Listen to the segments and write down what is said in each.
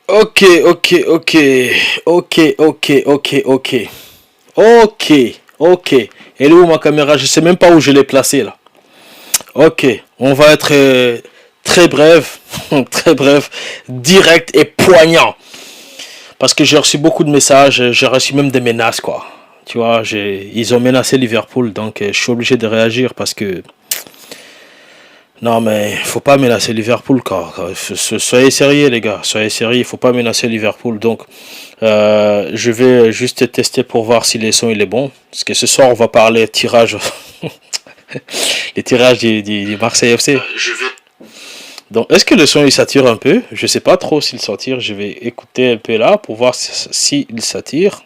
Ok, ok, ok, ok, ok, ok, ok, ok, ok. Elle est où ma caméra? Je sais même pas où je l'ai placée là. Ok, on va être très bref, très bref, direct et poignant. Parce que j'ai reçu beaucoup de messages, j'ai reçu même des menaces quoi. Tu vois, ils ont menacé Liverpool, donc je suis obligé de réagir parce que non, mais faut pas menacer Liverpool, quoi. Soyez sérieux, les gars. Soyez sérieux. Il faut pas menacer Liverpool. Donc, je vais juste tester pour voir si les sons il est bon. Parce que ce soir, on va parler tirage, les tirages du Marseille FC. Je vais. Donc, est-ce que le son il s'attire un peu? Je sais pas trop s'il s'attire. Je vais écouter un peu là pour voir s'il s'attire.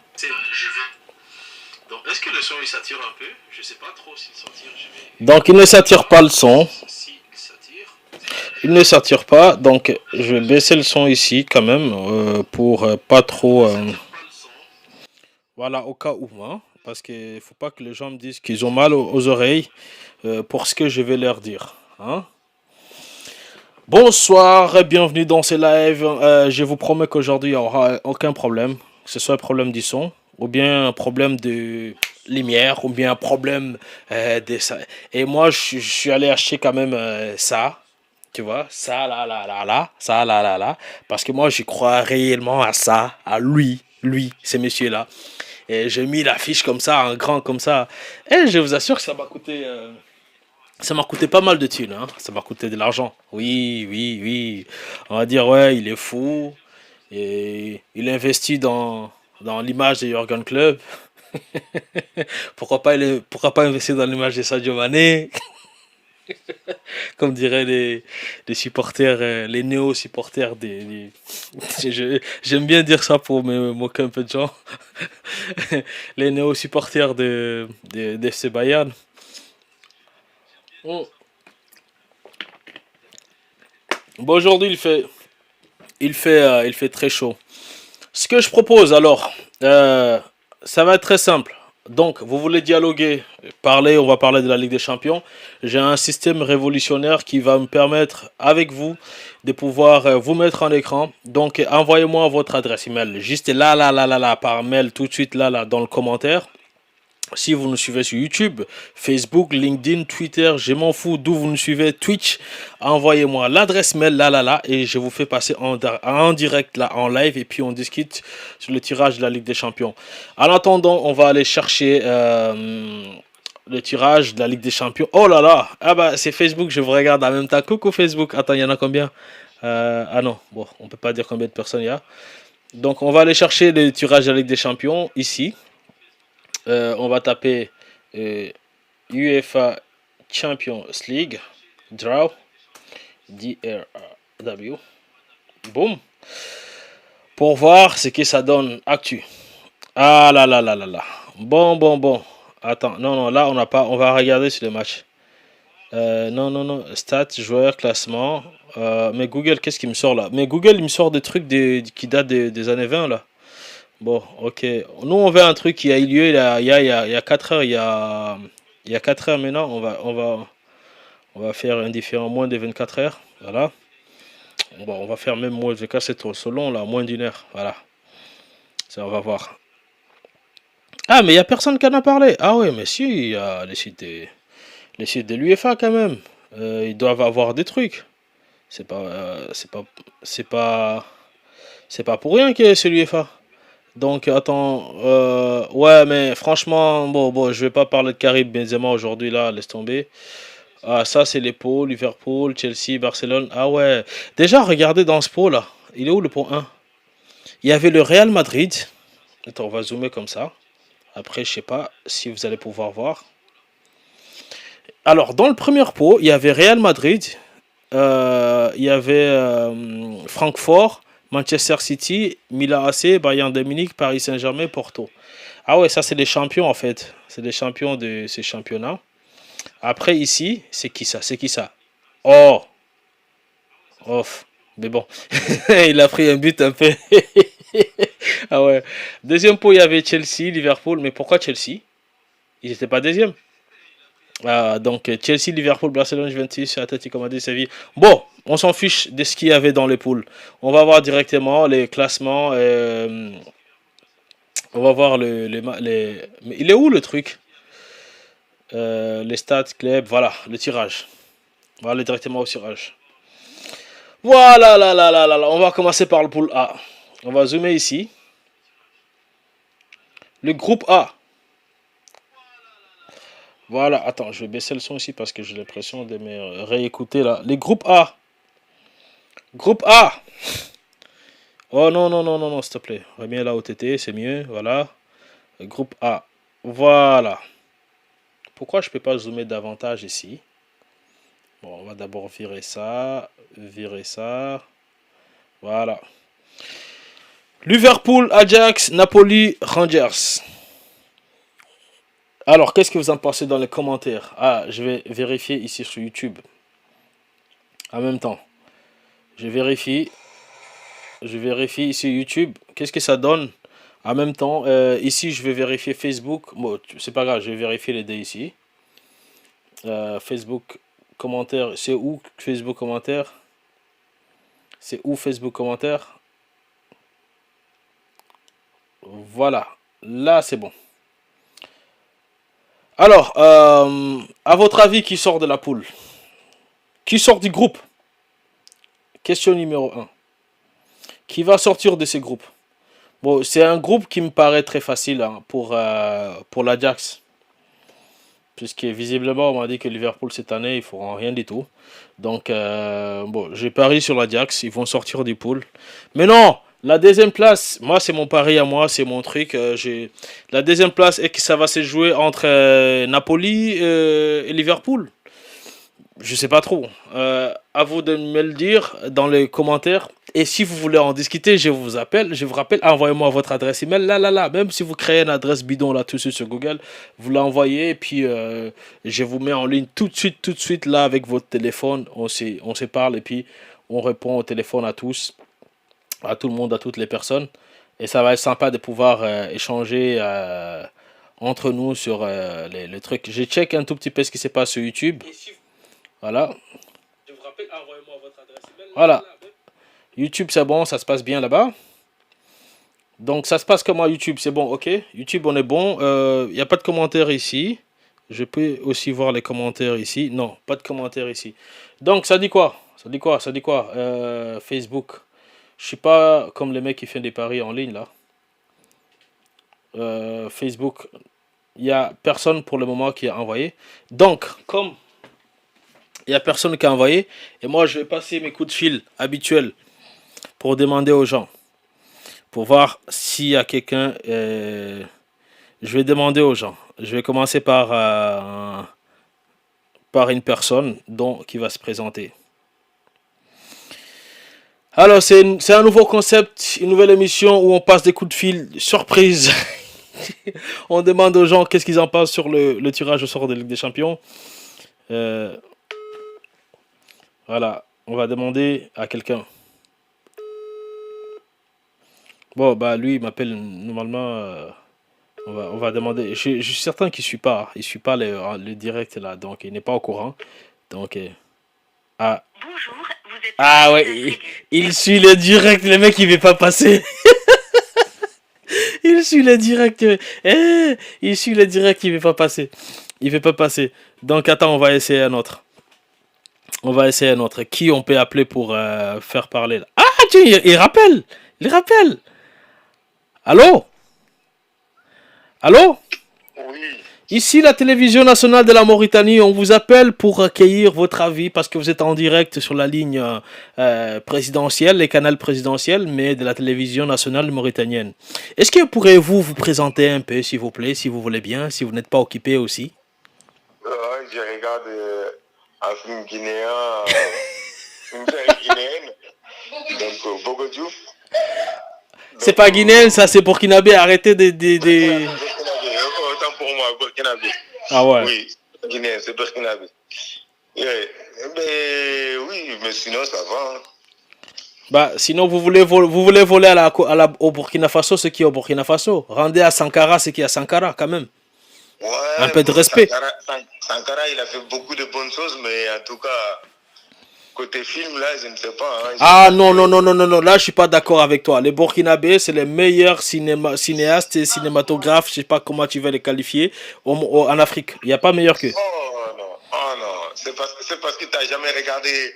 Donc, est-ce que le son il s'attire un peu? Je sais pas trop s'il s'attire. Donc, il ne s'attire pas le son. Il ne s'attire pas, donc je vais baisser le son ici quand même pour pas trop. Voilà, au cas où, hein, parce qu'il ne faut pas que les gens me disent qu'ils ont mal aux oreilles pour ce que je vais leur dire. Hein. Bonsoir et bienvenue dans ce live. Je vous promets qu'aujourd'hui il n'y aura aucun problème, que ce soit un problème du son, ou bien un problème de lumière, ou bien un problème de ça. Et moi, je suis allé acheter quand même ça. Tu vois, ça là, là, là, là, ça là, là, là. Parce que moi, je crois réellement à ça, à lui, ces messieurs-là. Et j'ai mis l'affiche comme ça, en grand comme ça. Et je vous assure que ça m'a coûté pas mal de thunes. Hein. Ça m'a coûté de l'argent. Oui, oui, oui. On va dire, ouais, il est fou. Et il investit dans l'image de Jurgen Club. Pourquoi pas investir dans l'image de Sadio Mané? Comme diraient les supporters, les néo-supporters j'aime bien dire ça pour me moquer un peu de gens. Les néo-supporters de FC Bayern. Mm. Bon, aujourd'hui, il fait très chaud. Ce que je propose alors, euh, ça va être très simple. Donc, vous voulez dialoguer, parler, on va parler de la Ligue des Champions. J'ai un système révolutionnaire qui va me permettre, avec vous, de pouvoir vous mettre en écran. Donc, envoyez-moi votre adresse email. Juste là, là, là, là, là, par mail, tout de suite, là, là, dans le commentaire. Si vous nous suivez sur YouTube, Facebook, LinkedIn, Twitter, je m'en fous d'où vous nous suivez, Twitch, envoyez-moi l'adresse mail là là là et je vous fais passer en direct là en live et puis on discute sur le tirage de la Ligue des Champions. En attendant, on va aller chercher le tirage de la Ligue des Champions. Oh là là, ah bah c'est Facebook, je vous regarde en même temps. Coucou Facebook, attends, il y en a combien? Ah non, bon, on peut pas dire combien de personnes il y a. Donc on va aller chercher le tirage de la Ligue des Champions ici. On va taper UEFA Champions League, Draw, DRW, boum, pour voir ce que ça donne actu. Ah là là là là là. Bon, bon, bon. Attends, non, non, là on n'a pas, on va regarder sur le match. Non, non, non, stats, joueurs, classement. Mais Google, qu'est-ce qui me sort là? Mais Google, il me sort des trucs qui datent des années 20 là. Bon, ok. Nous, on veut un truc qui a eu lieu il y a 4 heures. Il y a 4 heures maintenant. On va faire un différent moins de 24 heures. Voilà. Bon, on va faire même moins de 4, c'est trop long là, moins d'une heure. Voilà. Ça, on va voir. Ah, mais il n'y a personne qui en a parlé. Ah oui, mais si, il y a les sites de l'UEFA quand même. Ils doivent avoir des trucs. C'est pas, c'est pas, c'est pas pour rien que c'est l'UEFA. Donc attends, ouais mais franchement, bon, je vais pas parler de Karim Benzema aujourd'hui là, laisse tomber. Ah ça c'est les pots, Liverpool, Chelsea, Barcelone. Ah ouais, déjà regardez dans ce pot là, il est où le pot 1? Il y avait le Real Madrid. Attends, on va zoomer comme ça. Après je sais pas si vous allez pouvoir voir. Alors dans le premier pot, il y avait Real Madrid, il y avait Francfort, Manchester City, Milan AC, Bayern de Munich, Paris Saint-Germain, Porto. Ah ouais, ça c'est les champions en fait. C'est les champions de ces championnats. Après ici, c'est qui ça? C'est qui ça? Oh, off. Mais bon, il a pris un but un peu. Ah ouais. Deuxième pot, il y avait Chelsea, Liverpool. Mais pourquoi Chelsea? Ils n'étaient pas deuxième. Donc Chelsea, Liverpool, Barcelone, Juventus, Atletico Madrid, Séville. Bon, on s'en fiche de ce qu'il y avait dans les poules. On va voir directement les classements. On va voir Mais il est où le truc? Les stats, club, voilà, le tirage. On va aller directement au tirage. Voilà, là. On va commencer par le pool A. On va zoomer ici. Le groupe A. Voilà, attends, je vais baisser le son ici parce que j'ai l'impression de me réécouter là. Les groupes A. Groupe A. Oh non, s'il te plaît. Remets là au TT, c'est mieux. Voilà. Groupe A. Voilà. Pourquoi je ne peux pas zoomer davantage ici? Bon, on va d'abord virer ça. Virer ça. Voilà. Liverpool, Ajax, Napoli, Rangers. Alors, qu'est-ce que vous en pensez dans les commentaires? Ah, je vais vérifier ici sur YouTube. En même temps. Je vérifie ici YouTube. Qu'est-ce que ça donne? En même temps, ici, je vais vérifier Facebook. Bon, c'est pas grave, je vais vérifier les deux ici. Facebook commentaire. C'est où Facebook commentaire? C'est où Facebook commentaire? Voilà. Là, c'est bon. Alors, à votre avis, qui sort de la poule? Qui sort du groupe? Question numéro 1. Qui va sortir de ces groupes? Bon, c'est un groupe qui me paraît très facile hein, pour l'Ajax. Puisque visiblement, on m'a dit que Liverpool cette année, ils ne feront rien du tout. Donc, bon, j'ai parié sur l'Ajax. Ils vont sortir du pool. Mais non, la deuxième place, moi, c'est mon pari à moi, c'est mon truc. La deuxième place est que ça va se jouer entre Napoli et Liverpool. Je sais pas trop. À vous de me le dire dans les commentaires. Et si vous voulez en discuter, je vous rappelle, envoyez-moi votre adresse email. Là. Même si vous créez une adresse bidon là tout de suite sur Google, vous l'envoyez et puis je vous mets en ligne tout de suite là avec votre téléphone. On se parle et puis on répond au téléphone à tous, à tout le monde, à toutes les personnes. Et ça va être sympa de pouvoir échanger entre nous sur les trucs. Je check un tout petit peu ce qui se passe sur YouTube. Voilà. Je vous rappelle, envoyez-moi votre adresse email. Voilà. YouTube, c'est bon, ça se passe bien là-bas. Donc, ça se passe comment YouTube? C'est bon, ok. YouTube, on est bon. Il n'y a pas de commentaires ici. Je peux aussi voir les commentaires ici. Non, pas de commentaires ici. Donc, ça dit quoi? Facebook. Je suis pas comme les mecs qui font des paris en ligne là. Facebook. Il n'y a personne pour le moment qui a envoyé. Donc, comme il n'y a personne qui a envoyé. Et moi, je vais passer mes coups de fil habituels pour demander aux gens. Pour voir s'il y a quelqu'un. Je vais demander aux gens. Je vais commencer par une personne qui va se présenter. Alors, c'est un nouveau concept, une nouvelle émission où on passe des coups de fil surprise. On demande aux gens qu'est-ce qu'ils en pensent sur le tirage au sort de Ligue des Champions. Voilà, on va demander à quelqu'un. Bon, bah lui, il m'appelle normalement. On va demander. Je suis certain qu'il ne suit pas. Il ne suit pas le direct là, donc il n'est pas au courant. Donc, ah. Bonjour, vous êtes. Ah ouais, il suit le direct, le mec il ne veut pas passer. Il suit le direct. Il suit le direct, il ne veut pas passer. Il ne veut pas passer. Donc attends, on va essayer un autre. Qui on peut appeler pour faire parler là? Ah, tiens, il rappelle. Il rappelle. Allô? Oui. Ici, la télévision nationale de la Mauritanie, on vous appelle pour recueillir votre avis parce que vous êtes en direct sur la ligne présidentielle, les canaux présidentiels, mais de la télévision nationale mauritanienne. Est-ce que pourriez-vous vous présenter un peu, s'il vous plaît, si vous voulez bien, si vous n'êtes pas occupé aussi? Je regarde un film guinéen, une série guinéenne, donc Bogodou. C'est pas guinéen, ça, c'est burkinabé. Arrêtez de... Autant pour moi, burkinabé. Ah ouais. Oui, guinéen, c'est burkinabé. Mais sinon, ça va. Hein. Bah, sinon, vous voulez voler au Burkina Faso, ce qui est au Burkina Faso. Rendez à Sankara ce qui est à Sankara, quand même. Un Ouais, peu de bon, respect. Sankara, il a fait beaucoup de bonnes choses, mais en tout cas, côté film, là, je ne sais pas. Hein, Ah non, non, non, non, non, non, là je suis pas d'accord avec toi. Les Burkinabés, c'est les meilleurs cinéastes et cinématographes, je sais pas comment tu vas les qualifier, en Afrique. Il n'y a pas meilleur qu'eux. oh non, c'est parce que tu n'as jamais regardé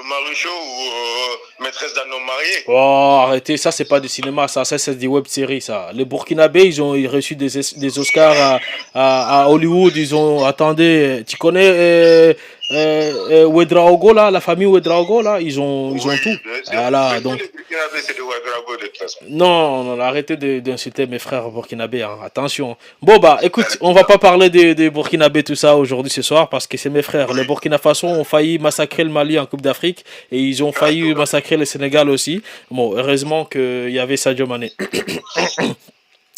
Marucho ou Maîtresse d'un homme marié. Oh, arrêtez, ça c'est pas du cinéma, ça c'est des web-séries, ça. Les Burkinabés, ils ont reçu des Oscars à Hollywood, ils ont... Attendez, tu connais Ouedraogo, là, la famille Ouedraogo, là, ils ont Oui, tout. bien sûr. Voilà, Mais tous donc... les Burkinabés, c'est des Ouadraogo de toute façon. Non, non, arrêtez d'insulter mes frères burkinabés, hein. Attention. Bon, bah, écoute, on va pas parler des burkinabés, tout ça, aujourd'hui, ce soir, parce que c'est mes frères. Les Oui. Burkina Faso ont failli massacrer le Mali en Coupe d'Afrique, et ils ont Ah, tout failli à fait. massacrer le Sénégal aussi. Bon, heureusement qu'il y avait Sadio Mané.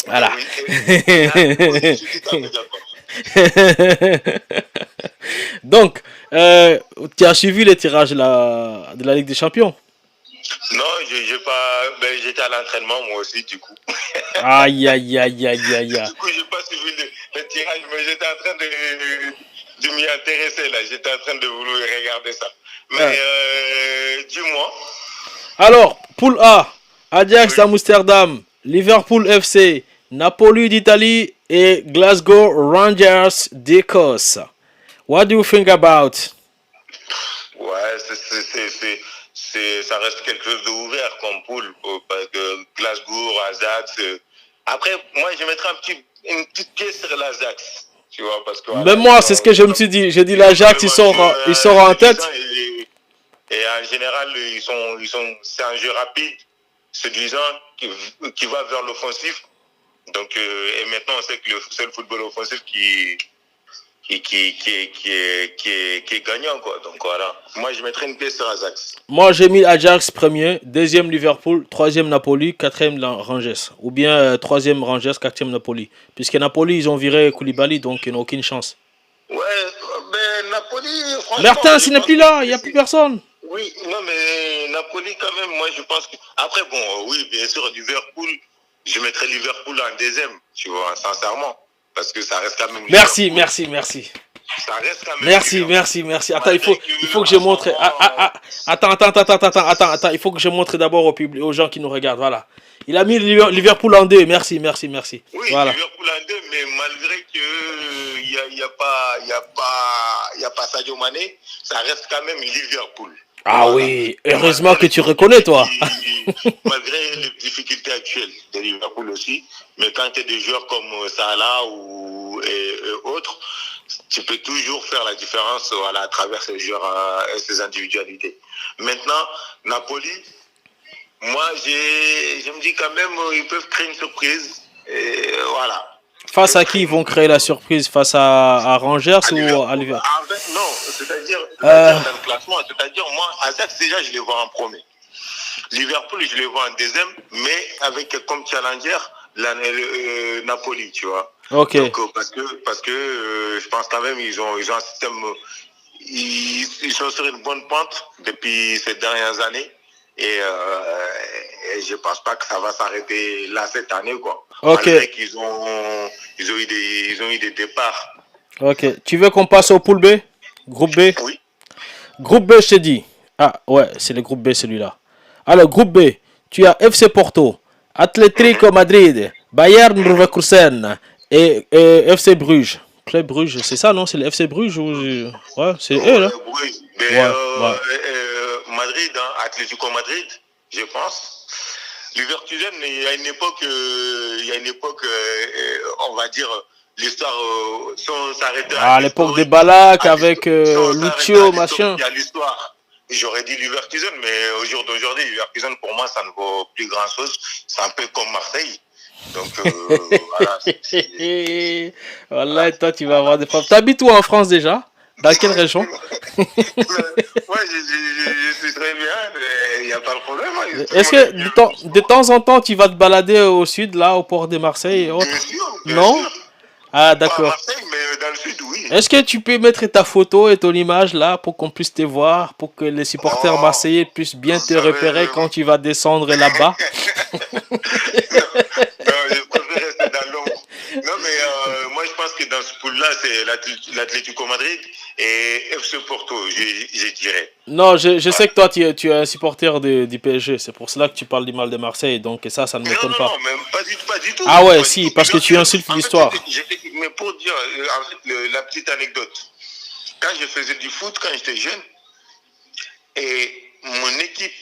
Voilà. Oui. Et là, oui, je suis tout à fait d'accord. Donc, tu as suivi les tirages de la Ligue des Champions? Non, j'ai pas. Ben, j'étais à l'entraînement moi aussi, du coup. Aïe, aïe, aïe, aïe, aïe, aïe. Du coup, j'ai pas suivi le tirage, mais j'étais en train de m'y intéresser là. J'étais en train de vouloir regarder ça. Mais Ouais. dis-moi. Alors, poule A, Ajax Oui. d'Amsterdam, Liverpool FC, Napoli d'Italie et Glasgow Rangers d'Écosse. What do you think about? Ouais, ça reste quelque chose d'ouvert comme poule. Parce que Glasgow, Ajax. Après, moi, je mettrais une petite pièce sur l'Ajax. Tu vois, parce que voilà, Même moi, c'est ce que je me suis dit. J'ai dit l'Ajax, il sort en tête. Et en général, c'est un jeu rapide, séduisant, qui va vers l'offensif. Donc, et maintenant, on sait que c'est le football offensif qui est gagnant, quoi. Donc voilà. Moi, je mettrais une pièce sur Ajax. Moi, j'ai mis Ajax premier, deuxième Liverpool, troisième Napoli, quatrième Rangers. Ou bien troisième Rangers, quatrième Napoli. Puisque Napoli, ils ont viré Koulibaly, donc ils n'ont aucune chance. Ouais, ben Napoli, franchement. Mertens, il n'est plus là, il n'y a plus personne. Oui, non, mais Napoli, quand même, moi, je pense que. Après, bon, oui, bien sûr, Liverpool, je mettrais Liverpool en deuxième, tu vois, sincèrement. Parce que ça reste quand même. Merci, Liverpool. merci, merci. Ça reste quand même. Merci, Liverpool. merci, merci. Attends, il faut que je montre. Attends. Il faut que je montre d'abord aux gens qui nous regardent. Voilà. Il a mis Liverpool en deux. Merci, merci, merci. Oui, voilà. Liverpool en deux, mais malgré que il y a pas Sadio Mané, ça reste quand même Liverpool. Ah voilà. Oui, heureusement que tu reconnais, toi. Malgré les difficultés actuelles de Liverpool aussi, mais quand tu as des joueurs comme Salah et autres, tu peux toujours faire la différence voilà, à travers ces joueurs et ces individualités. Maintenant, Napoli, moi, je me dis quand même, ils peuvent créer une surprise. Et voilà. Face à qui ils vont créer la surprise? Face à Rangers ou à Liverpool? Non, c'est-à-dire dans le classement. C'est-à-dire, moi, Ajax, déjà, je les vois en premier. Liverpool, je les vois en deuxième, mais avec comme challenger Napoli, tu vois. Ok. Donc, parce que je pense quand même ils ont un système, ils sont sur une bonne pente depuis ces dernières années et je pense pas que ça va s'arrêter là cette année, quoi. Ok. Malgré qu'ils ils ont eu des départs. Ok. Tu veux qu'on passe au pool B? Groupe B? Oui. Groupe B, je t'ai dit. Ah ouais, c'est le groupe B celui-là. Alors, groupe B, tu as FC Porto, Atlético Madrid, Bayern Leverkusen et FC Bruges. Club Bruges, c'est ça, non? C'est le FC Bruges ou... Ouais, c'est eux, là. Oui, mais Madrid, hein, Atlético Madrid, je pense. Leverkusen, il y a une époque, on va dire, l'histoire, sans s'arrêter à l'époque des Balak avec Lucio, machin. Il y a l'histoire. J'aurais dit Leverkusen, mais au jour d'aujourd'hui, Leverkusen, pour moi, ça ne vaut plus grand-chose. C'est un peu comme Marseille. Donc, voilà. Voilà, toi, tu vas avoir des problèmes. T'habites où en France déjà? Dans quelle région? Ouais, je suis très bien, il n'y a pas de problème. Est-ce que de temps en temps, tu vas te balader au sud, là, au port de Marseille et autres? Bien sûr. Non? Ah, d'accord. Pas à Marseille, mais dans le sud, oui. Est-ce que tu peux mettre ta photo et ton image là pour qu'on puisse te voir, pour que les supporters marseillais puissent bien te repérer quand tu vas descendre là-bas? Non, je préfère rester dans l'ombre. Non, mais moi, je pense là, c'est l'Atlético Madrid et FC Porto, je dirais. Non, je Voilà. sais que toi, tu es un supporter du PSG. C'est pour cela que tu parles du mal de Marseille. Donc ça ne Non, m'étonne non, pas. non, même pas du tout. Ah ouais, Pas du si, tout. parce que tu insultes En fait, l'histoire. mais pour dire, en fait, la petite anecdote. Quand je faisais du foot, quand j'étais jeune, et mon équipe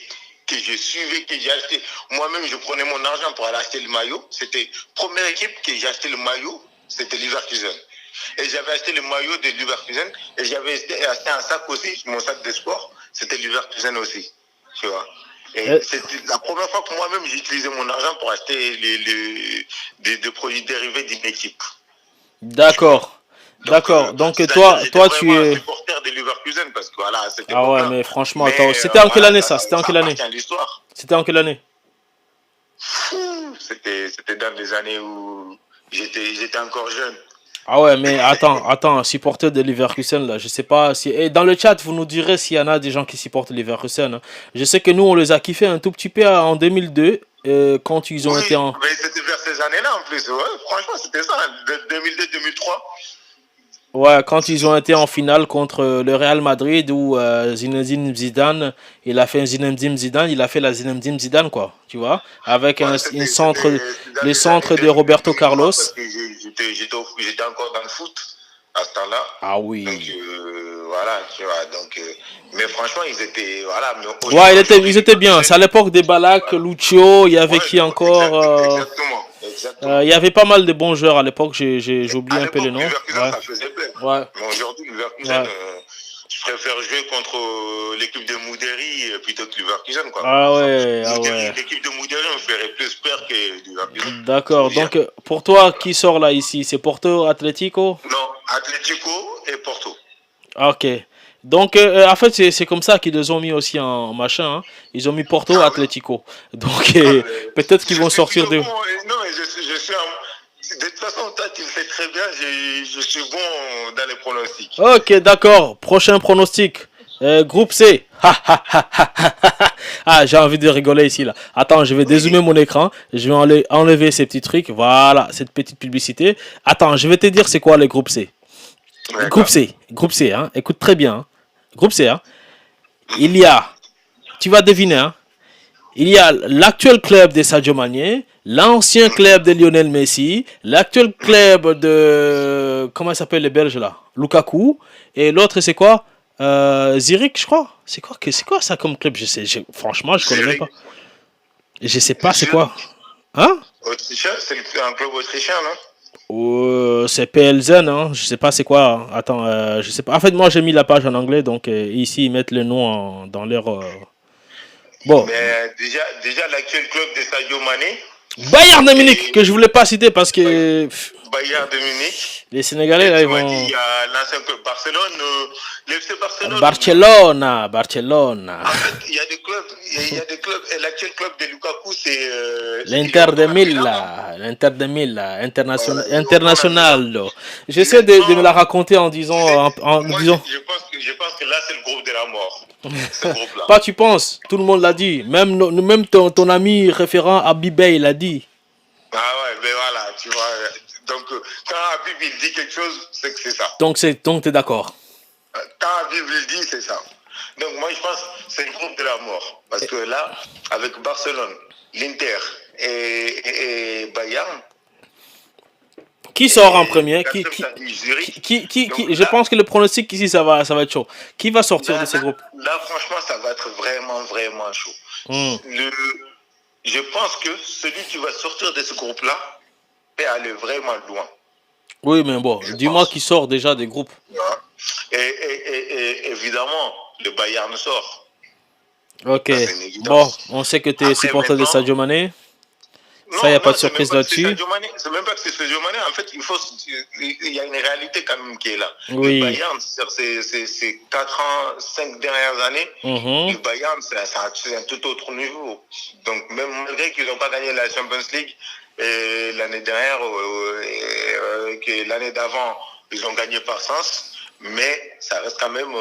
que je suivais, que j'ai acheté, moi-même, je prenais mon argent pour aller acheter le maillot. C'était première équipe que j'ai acheté le maillot, c'était Leverkusen. Et j'avais acheté le maillot de Leverkusen et j'avais acheté un sac aussi, mon sac de sport, c'était Leverkusen aussi. Tu vois. Et Euh, c'était la première fois que moi-même j'ai utilisé mon argent pour acheter des produits dérivés d'une équipe. Tu vois. D'accord. D'accord. Donc C'est-à-dire j'étais toi, tu vraiment un es. supporter de Leverkusen parce que voilà, à cette Ah ouais, époque-là. mais franchement, attends, Mais c'était en quelle voilà, année ça? C'était en ça quelle année? appartient à l'histoire. C'était en quelle année? C'était dans les années où j'étais encore jeune. Ah ouais, mais attends, supporter de Leverkusen là, je sais pas si. Et dans le chat, vous nous direz s'il y en a des gens qui supportent Leverkusen, hein. Je sais que nous, on les a kiffés un tout petit peu en 2002, quand ils ont été Oui, en. mais c'était vers ces années-là en plus. Ouais, franchement, c'était ça, 2002-2003. Ouais, quand ils ont été en finale contre le Real Madrid où Zinedine Zidane, il a fait un Zinedine Zidane, il a fait la Zinedine Zidane quoi, tu vois, avec Ouais, une c'était centre, dans les les années centres de Roberto 2000-2003 Carlos. parce que j'étais encore dans le foot à ce temps-là. Ah Donc oui. voilà, tu vois. Donc, mais franchement, ils étaient. Voilà, mais Ouais, aujourd'hui, ils étaient bien. C'est à l'époque des Balak, voilà. Lucio, il y avait Ouais, qui encore exactement. Exactement. il y avait pas mal de bons joueurs à l'époque, j'oublie À un peu les l'époque, noms. Leverkusen, Ouais, ça faisait peur. ouais, Mais aujourd'hui, Leverkusen, ouais. je préfère jouer contre l'équipe de Mouderi plutôt que Leverkusen, quoi. Ah ouais, ah ouais. L'équipe de Mouderi me ferait plus peur que Leverkusen, pour D'accord. vous dire. Donc, pour toi, Voilà. qui sort là ici? C'est Porto, Atlético? Non, Atlético et Porto. Ok. Donc, en fait, c'est comme ça qu'ils les ont mis aussi en machin, hein. Ils ont mis Porto, Ah oui. Atlético. Donc, Ah, mais peut-être qu'ils je vont suis sortir plutôt de. bon. Non, mais je suis de toute façon, toi, tu le sais très bien, je suis bon dans les pronostics. Ok, d'accord. Prochain pronostic. Groupe C. Ah, j'ai envie de rigoler ici là. Attends, je vais dézoomer mon écran. Je vais enlever ces petits trucs. Voilà, cette petite publicité. Attends, je vais te dire c'est quoi le groupe C. D'accord. Groupe C, hein. Écoute très bien, hein. Groupe C, hein. Il y a, tu vas deviner, hein. Il y a l'actuel club de Sadio Mané, l'ancien club de Lionel Messi, l'actuel club de, comment il s'appelle les Belges là, Lukaku, et l'autre c'est quoi? Zurich, je crois. C'est quoi ça comme club? Franchement, je connais même pas. Zurich. Je sais pas c'est quoi. Zurich. Hein? Autrichien, c'est un club autrichien, non? C'est PLZN, hein. Je sais pas c'est quoi, hein. Attends, je sais pas. En fait, moi j'ai mis la page en anglais, donc ici ils mettent le nom dans leur. Bon, Mais déjà l'actuel club de Sadio Mané Bayern de Munich, que et je voulais pas citer parce que Bayern de Munich. les Sénégalais Et là tu ils m'as dit, vont. il y a l'ancien club Barcelone, l'FC Barcelone. Barcelona, Barcelona. En fait, il y a des clubs, et l'actuel club de Lukaku, il est L'Inter de encore à Milan, non? L'Inter de Milan, Voilà, il est encore à Milan. International. J'essaie de me la Maintenant, raconter en disant, en moi, disant, je pense que là, c'est le groupe de la mort. Ce groupe-là. pas tu penses, tout le monde l'a dit, même, même ton ami référent Abibé il l'a dit. Ah ouais, mais voilà, tu vois. Donc, quand Habib il dit quelque chose, c'est que c'est ça. Donc t'es d'accord. Quand Habib il dit, c'est ça. Donc, moi, je pense que c'est le groupe de la mort. Parce que là, avec Barcelone, l'Inter et Bayern, Qui sort en et premier? Zurich. Je pense que le pronostic ici ça va être chaud. Qui va sortir de ce groupe? Là, franchement, ça va être vraiment, vraiment chaud. Hmm. Je pense que celui qui va sortir de ce groupe-là peut aller vraiment loin. Oui, mais bon, Je dis-moi pense. qui sort déjà des groupes. Et évidemment, le Bayern sort. Ok. Ça, c'est une Bon, évidence. on sait que tu es Après, supporter de maintenant, Sadio Mané. non, Ça, il n'y a pas non, de c'est même surprise pas que c'est là-dessus. Sadio Mané. C'est même pas que c'est Sadio Mané. En fait, il y a une réalité quand même qui est là. Oui. Le Bayern, c'est 4 ans, 5 dernières années, Mhm. le Bayern, c'est un tout autre niveau. Donc, même malgré qu'ils n'ont pas gagné la Champions League l'année dernière, que l'année d'avant, ils ont gagné par sens, mais ça reste quand même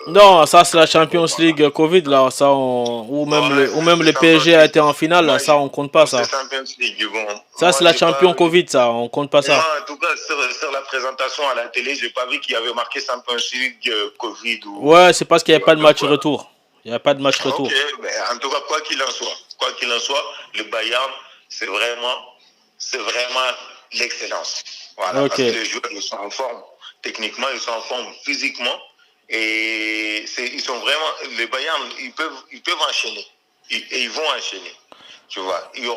Non, ça c'est la Champions League Covid là, ça Ouais, ou même c'est le Champions PSG a League. été en finale là, Moi, ça on compte pas c'est ça. Champions League. Bon, Ça c'est moi, la j'ai pas Champion vu. Covid ça, on compte pas ça. Moi, en tout cas, sur la présentation à la télé, j'ai pas vu qu'il y avait marqué Champions League Covid Ouais, c'est parce qu'il n'y avait pas de comme match quoi. retour. Il n'y a pas de match Ok, retour. mais en tout cas, quoi qu'il en soit, le Bayern, c'est vraiment l'excellence. Voilà, Ok. parce que les joueurs ils sont en forme, techniquement, ils sont en forme physiquement, et ils sont vraiment, les Bayern, ils peuvent enchaîner, et ils vont enchaîner. Tu vois, il y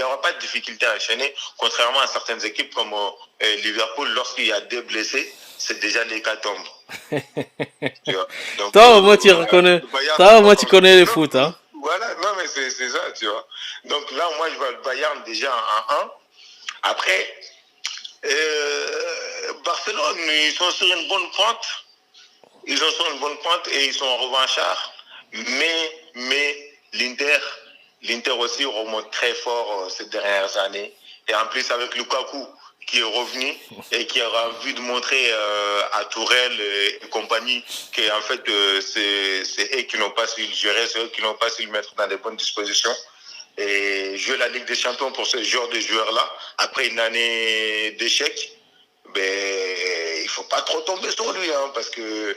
aura pas de difficulté à enchaîner, contrairement à certaines équipes comme Liverpool, lorsqu'il y a deux blessés, c'est déjà l'hécatombe. Tu vois. Donc, Toi, au moins tu reconnais. le Bayern, Toi, c'est au pas moins tu comme ça. connais le Non, foot, hein. voilà, non, mais c'est ça, tu vois. Donc là, moi, je vois le Bayern déjà en 1. Après, Barcelone, ils sont sur une bonne pointe. Ils sont sur une bonne pointe et ils sont revanchards. Mais l'Inter aussi remonte très fort ces dernières années. Et en plus, avec Lukaku qui est revenu et qui aura envie de montrer à Tourelle et compagnie qu'en fait, c'est eux qui n'ont pas su le gérer, c'est eux qui n'ont pas su le mettre dans les bonnes dispositions. Et jouer la Ligue des Champions pour ce genre de joueurs-là, après une année d'échec, ben, il ne faut pas trop tomber sur lui, hein, parce que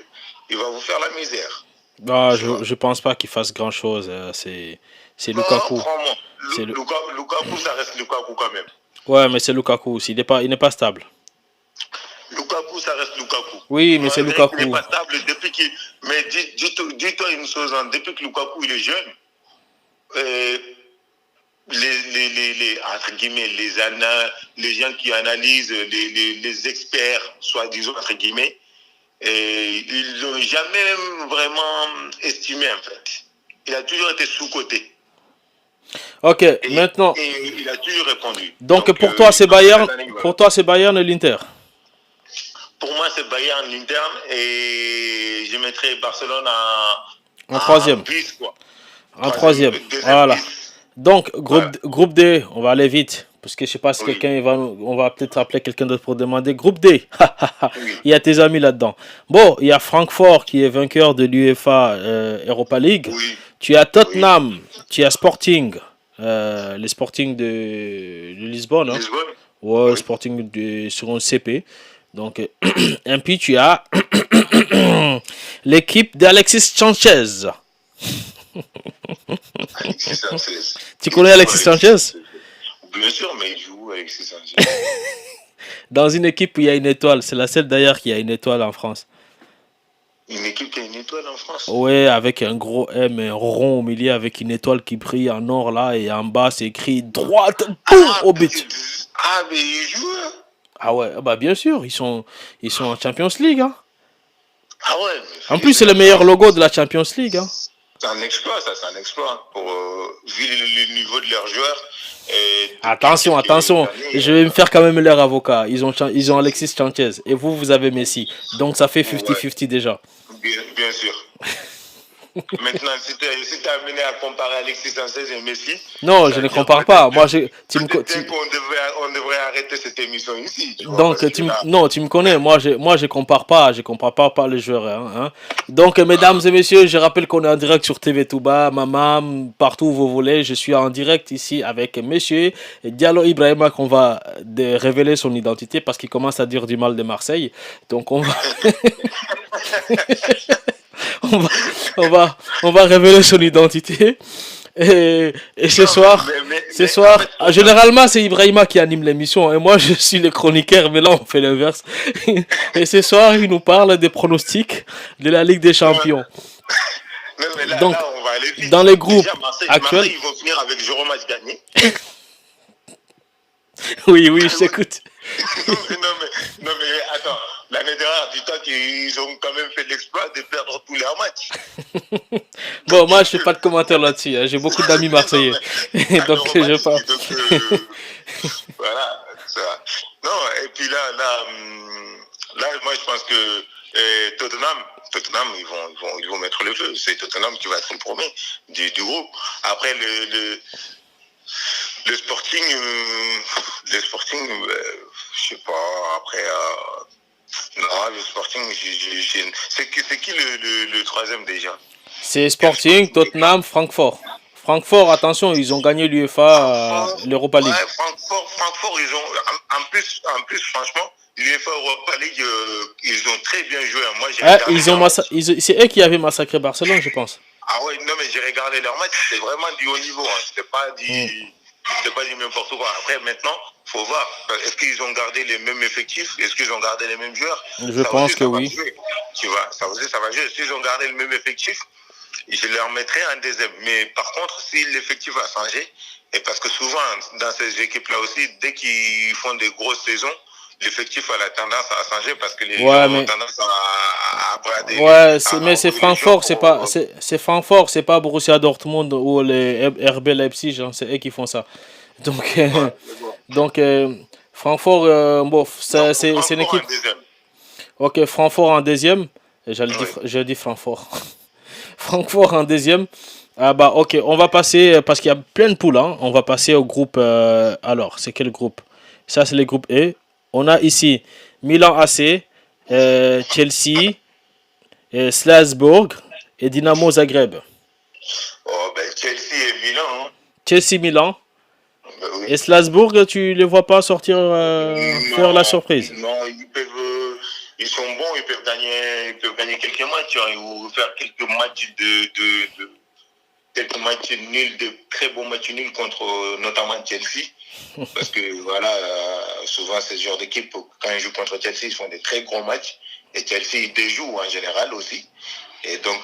il va vous faire la misère. Bah, Tu vois. je pense pas qu'il fasse grand chose. C'est Non, Lukaku. prends-moi. C'est le... Lukaku, ça reste Lukaku quand même. Ouais, mais c'est Lukaku aussi. Il n'est pas stable. Lukaku, ça reste Lukaku. Oui, mais c'est Malgré qu'il n'est Lukaku. pas stable, mais dis-toi une chose, hein, depuis que Lukaku il est jeune, euh, entre guillemets, les gens qui analysent, les experts, soi-disant, entre guillemets, et ils l'ont jamais vraiment estimé, en fait. Il a toujours été sous-coté. Ok, maintenant. Et il a toujours répondu. Donc Donc, pour toi c'est je pense que Bayern, cette année, pour toi c'est Bayern et l'Inter. pour moi, c'est Bayern l'interne et je mettrai Barcelone En troisième. bis, quoi. En troisième. Deuxième Voilà. bis. Donc Voilà. groupe D, on va aller vite. Parce que je sais pas si Oui. on va peut-être appeler quelqu'un d'autre pour demander. Groupe D, Oui. il y a tes amis là-dedans. Bon, il y a Francfort qui est vainqueur de l'UEFA Europa League. Oui. Tu as Oui. Tottenham, tu as Sporting, les Sporting de Lisbonne. Hein. Lisbonne. Ouais, Oui. Sporting sur un CP. Donc, et puis tu as l'équipe d'Alexis Sanchez. Alexis Sanchez. Tu connais Alexis Sanchez? Bien sûr, mais il joue Alexis Sanchez. Dans une équipe où il y a une étoile. C'est la seule d'ailleurs qui a une étoile en France. Une équipe qui a une étoile en France. Ouais, avec un gros M, un rond au milieu, avec une étoile qui brille en or là, et en bas c'est écrit droite, boum, au but. Mais il joue. Hein. Ah ouais, bah bien sûr, ils sont en Champions League. Hein. Ah ouais. En plus, c'est le meilleur logo de la Champions League. Hein. C'est un exploit, ça, c'est un exploit. Pour, vu le niveau de leurs joueurs. Attention, attention, je vais me faire quand même leur avocat. Ils ont Alexis Sanchez et vous avez Messi. Donc ça fait 50-50 déjà. Bien sûr. Maintenant, si tu es amené à comparer Alexis Sanchez et Messi. Non, je ne compare pas. Moi, on devrait arrêter cette émission ici. Tu vois, donc, non, tu me connais. Moi, je compare pas. Je compare pas par les joueurs. Hein. Donc, mesdames et messieurs, je rappelle qu'on est en direct sur TV Touba, Maman, partout où vous voulez. Je suis en direct ici avec monsieur Diallo Ibrahima qu'on va révéler son identité parce qu'il commence à dire du mal de Marseille. Donc, on va... on va révéler son identité. Et ce soir, généralement c'est Ibrahima qui anime l'émission et moi je suis le chroniqueur, mais là on fait l'inverse. Et ce soir il nous parle des pronostics de la Ligue des Champions. Non, mais donc, là, on va aller vite. dans les groupes déjà, actuels, Marseille, ils vont finir avec Jérôme match gagné. oui, je t'écoute. non, mais attends, l'année dernière, dis-toi qu'ils ont quand même fait l'exploit de perdre tous leurs matchs. Bon, moi, je fais pas de commentaires là-dessus. Hein. J'ai beaucoup d'amis marseillais. Donc, je parle. Voilà, ça va. Non, et puis là, moi, je pense que Tottenham, ils vont mettre le feu. C'est Tottenham qui va être le premier du groupe. Après, le Sporting, je sais pas, après, Non, le Sporting, c'est qui le troisième déjà? C'est Il y a le Sporting, Sporting et Tottenham, Francfort. Francfort, attention, ils ont gagné l'UEFA, Francfort. l'Europa League. Ouais, Francfort, ils ont. En plus, franchement, l'UEFA Europa League, ils ont très bien joué. Moi, j'ai regardé leur match. C'est eux qui avaient massacré Barcelone, je pense. Ah ouais, non, mais j'ai regardé leur match, c'était vraiment du haut niveau. Hein. Hmm. C'était pas du n'importe quoi. Après, maintenant, faut voir. Est-ce qu'ils ont gardé les mêmes effectifs? Est-ce qu'ils ont gardé les mêmes joueurs? Je Ça aussi, pense que ça va oui. jouer. Tu vois, ça aussi, ça va jouer. S'ils ont gardé le même effectif, je leur mettrai un deuxième. Mais par contre, si l'effectif a changé, et parce que souvent, dans ces équipes-là aussi, dès qu'ils font des grosses saisons, l'effectif a la tendance à changer parce que les Ouais, gens ont mais tendance à brader, ouais, à mais c'est envoyer les joueurs Francfort, pour. c'est Francfort, c'est pas Borussia Dortmund ou les RB Leipzig, hein, c'est eux qui font ça. Donc, Ouais, mais bon. donc Francfort, bof, Donc, c'est une Francfort équipe. en deuxième. Ok, Francfort en deuxième. Oui. Je dis Francfort. Francfort en deuxième. Ah bah ok, on va passer, parce qu'il y a plein de poules, hein, on va passer au groupe. Alors, c'est quel groupe? Ça, c'est le groupe E. On a ici Milan AC, Chelsea, Strasbourg et Dynamo Zagreb. Oh, ben, Chelsea et Milan. Hein. Chelsea, Milan. Ben oui. Et Strasbourg, tu les vois pas sortir, faire la Non, surprise. non, ils peuvent. Ils sont bons, ils peuvent gagner quelques matchs, hein, ou faire quelques matchs quelques matchs nuls, de très bons matchs nuls contre notamment Chelsea. Parce que voilà, souvent ces genres d'équipes, quand ils jouent contre Chelsea, ils font des très gros matchs. Et Chelsea, ils déjouent en général aussi. Et donc,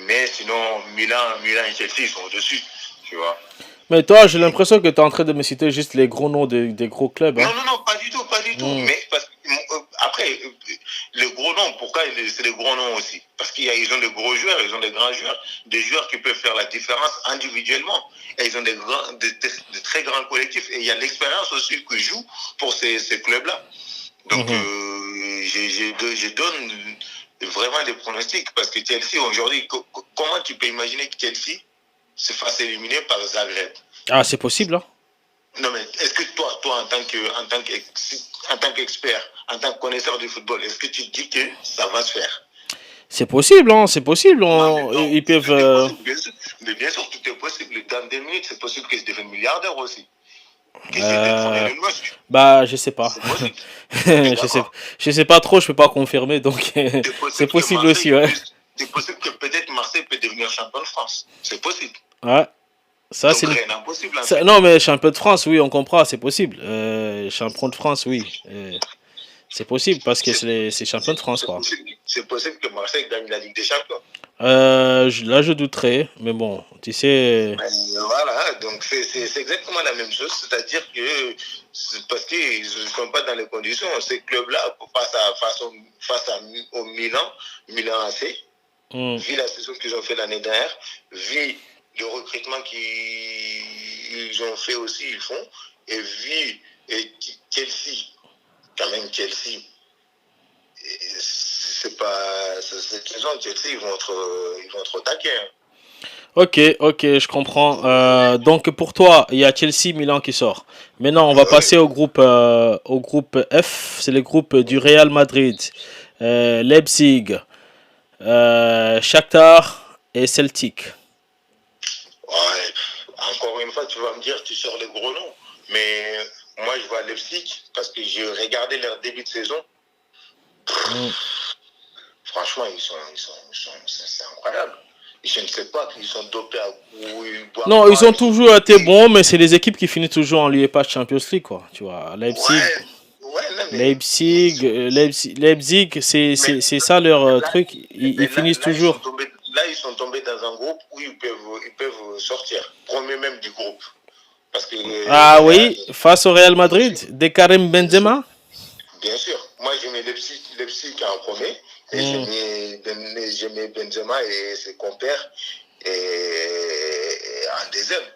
mais sinon, Milan et Chelsea, ils sont au-dessus, tu vois. Mais toi, j'ai l'impression que tu es en train de me citer juste les gros noms des gros clubs. Hein. Non, non, non, pas du tout, pas du tout. Hmm. Mais parce que, après, les gros noms, pourquoi c'est des gros noms aussi? Parce qu'ils ont des gros joueurs, ils ont des grands joueurs, des joueurs qui peuvent faire la différence individuellement. Et ils ont des très grands collectifs. Et il y a l'expérience aussi que joue pour ces clubs-là. Donc, Mhm. je donne vraiment des pronostics parce que Chelsea, aujourd'hui, comment tu peux imaginer que Chelsea se fasse éliminer par Zagreb? Ah, c'est possible. Hein. Non, mais est-ce que toi en tant qu'expert, en tant que connaisseur du football, est-ce que tu dis que ça va se faire? C'est possible, hein, c'est possible. Non, mais non, Ils peuvent. tout est possible, bien sûr. Mais bien sûr, tout est possible. Dans 2 minutes, c'est possible qu'ils deviennent milliardaires aussi. Qu'ils détrônent Euh, Elon Musk. bah, je sais pas. C'est possible. Tu es je sais, d'accord? je sais pas trop, je peux pas confirmer, donc C'est c'est possible que possible aussi, Marseille ouais. puisse. C'est possible que peut-être Marseille peut devenir champion de France. C'est possible. Ouais, ça Donc c'est. rien d'impossible en fait. Non, mais champion de France, oui, on comprend, c'est possible. Champion de France, oui, c'est possible parce que c'est champion de France, quoi. C'est possible que Marseille gagne la Ligue des Champions. Là, je douterais, mais bon, tu sais. Voilà, donc c'est exactement la même chose, c'est-à-dire que parce qu'ils ne sont pas dans les conditions, ces clubs-là, au Milan AC, Hmm. vu la saison qu'ils ont fait l'année dernière, vu le recrutement qu'ils ont fait aussi, ils font, et vu Chelsea, quand même Chelsea, c'est pas cette saison, Chelsea, ils vont être au taquet. Hein. Ok, ok, je comprends. Donc pour toi, il y a Chelsea, Milan qui sort. Maintenant, on va Oui, passer au groupe F. C'est le groupe du Real Madrid, Leipzig, Shakhtar et Celtic. ouais. Encore une fois, tu vas me dire, tu sors les gros noms. Mais moi, je vois Leipzig parce que j'ai regardé leur début de saison. Mm. Franchement, c'est incroyable. Je ne sais pas, ils sont dopés à coups, ils boivent Non, ils pas, ont ils sont toujours été dopés. bons, mais c'est les équipes qui finissent toujours en l'UEFA Champions League, quoi. Tu vois, Ouais, ouais, non, Leipzig, mais c'est ça leur là, truc. Ils finissent toujours. ils sont tombés dans un groupe où ils peuvent sortir, premier même du groupe. Parce que Ah le Real, oui, face au Real bien Madrid, sûr, de Karim bien sûr. Benzema. Bien sûr. Moi, j'ai mis Leipzig en premier. Et Mm. j'ai mis Benzema et ses compères et en deuxième.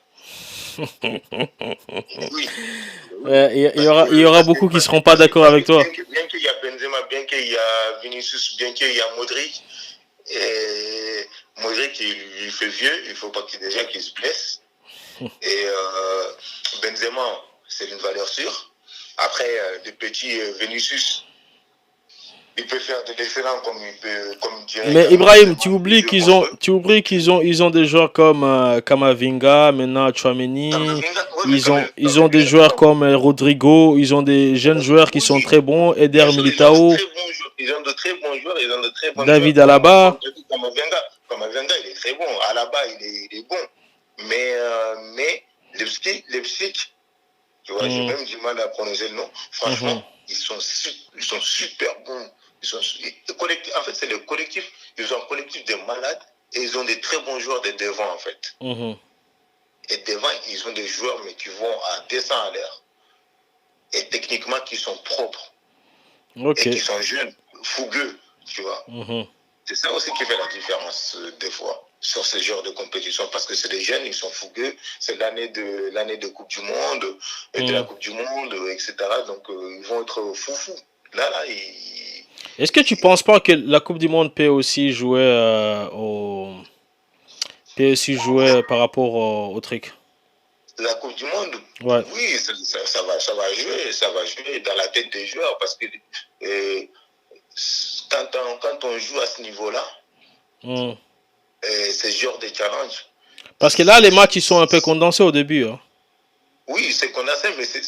Oui. Oui. Il y aura beaucoup qui seront pas d'accord avec toi. Bien qu'il y a Benzema, bien qu'il y a Vinicius, bien qu'il y a Modric, et Modric, il fait vieux, il ne faut pas déjà qu'il se blesse. Et Benzema, c'est une valeur sûre. Après, le petit Vinicius, il peut faire de l'excellent comme il peut, comme dirait Mais Karim Ibrahim, Benzema, tu oublies qu'ils ont des joueurs comme Kamavinga, maintenant Tchouaméni, Kamavinga, oui, mais ils ont des joueurs comme Rodrigo, ils ont des jeunes joueurs qui sont oui, très bons, Eder bien sûr, Militao, ils ont de très bons joueurs, ils ont de très bons joueurs, David Alaba. comme Kamavinga. Kamavinga, il est très bon. Alaba, il est bon. Mais Leipzig, tu vois, j'ai même du mal à prononcer le nom. Franchement, ils sont super bons. En fait, c'est le collectif. Ils ont un collectif de malades et ils ont des très bons joueurs de devant, en fait. Et devant, ils ont des joueurs, mais qui vont à 200 à l'heure. Et techniquement, qui sont propres. Et qui sont jeunes, fougueux, tu vois. C'est ça aussi qui fait la différence, des fois, sur ce genre de compétition. Parce que c'est des jeunes, ils sont fougueux. C'est l'année de Coupe du Monde, et de la Coupe du Monde, etc. Donc, ils vont être foufous. Là, Est-ce que tu ne penses pas que la Coupe du Monde peut aussi jouer par rapport au truc? La Coupe du Monde, ouais. Oui, ça va jouer dans la tête des joueurs parce que quand on joue à ce niveau-là, c'est ce genre de challenge. Parce que là, les matchs, ils sont un peu condensés au début. Hein. Oui, c'est condensé, mais c'est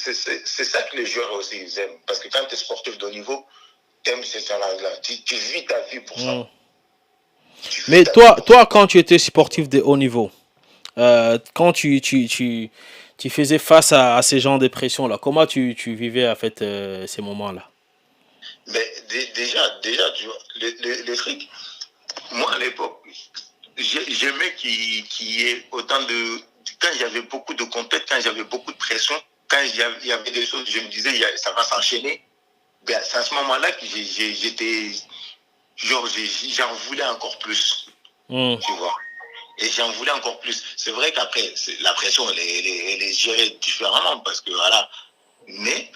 ça que les joueurs aussi ils aiment. Parce que quand tu es sportif de haut niveau, tu aimes ces challenges-là. Tu vis ta vie pour ça. Mais toi, quand tu étais sportif de haut niveau, quand tu faisais face à ces genres de pression-là, comment tu vivais en fait ces moments-là? Mais déjà, tu vois, le truc, moi à l'époque, j'aimais qu'il y ait autant de... Quand j'avais beaucoup de contacts, quand j'avais beaucoup de pression, quand il y avait des choses, je me disais, ça va s'enchaîner. Ben, c'est à ce moment-là que j'étais... Genre, j'en voulais encore plus. Tu vois. Et j'en voulais encore plus. C'est vrai qu'après, la pression, elle est gérée différemment parce que voilà. Mais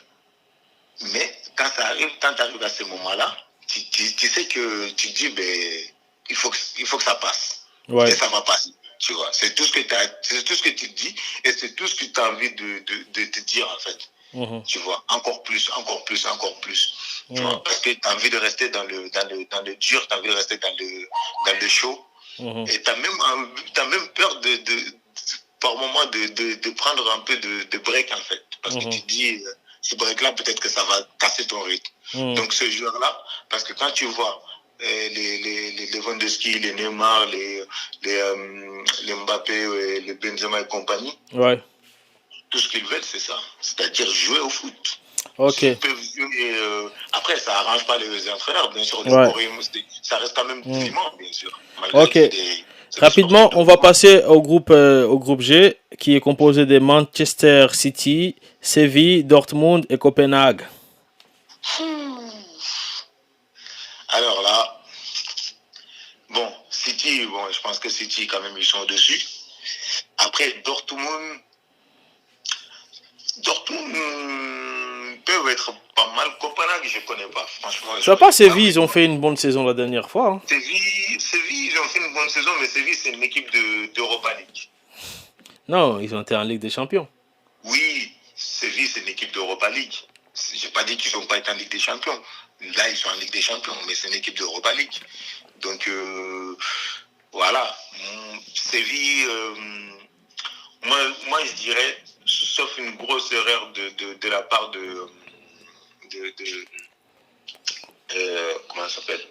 quand tu arrives à ce moment-là, tu sais que tu dis, ben, il faut que ça passe. Ouais. Et ça va passer. Tu vois. C'est tout ce que tu te dis et c'est tout ce que tu as envie de te dire en fait. Tu vois. Encore plus. Tu vois, parce que tu as envie de rester dans le dur, tu as envie de rester dans le chaud. Et tu as même peur par moment de prendre un peu de break en fait. Parce que tu dis, ce break-là, peut-être que ça va casser ton rythme. Donc ce joueur-là, parce que quand tu vois les Lewandowski, les Neymar, les Mbappé, les Benzema et compagnie, tout ce qu'ils veulent, c'est ça. C'est-à-dire jouer au foot. Ok. Après, ça n'arrange pas les entraîneurs, bien sûr. Ça reste quand même vivant, bien sûr. Ok. Rapidement, on va passer au groupe G, qui est composé de Manchester City, Séville, Dortmund et Copenhague. Alors là, bon, City, je pense que City, quand même, ils sont au-dessus. Après, Dortmund peuvent être pas mal. Copenhague, je ne connais pas, franchement. Tu vois pas, Séville, ils ont fait une bonne saison la dernière fois. Hein. Séville, ils ont fait une bonne saison, mais Séville, c'est une équipe d'Europa League. Non, ils ont été en Ligue des Champions. Oui, Séville, c'est une équipe d'Europa League. Je n'ai pas dit qu'ils n'ont pas été en Ligue des Champions. Là, ils sont en Ligue des Champions, mais c'est une équipe d'Europa League. Donc, voilà. Séville, moi, je dirais, sauf une grosse erreur de la part comment ça s'appelle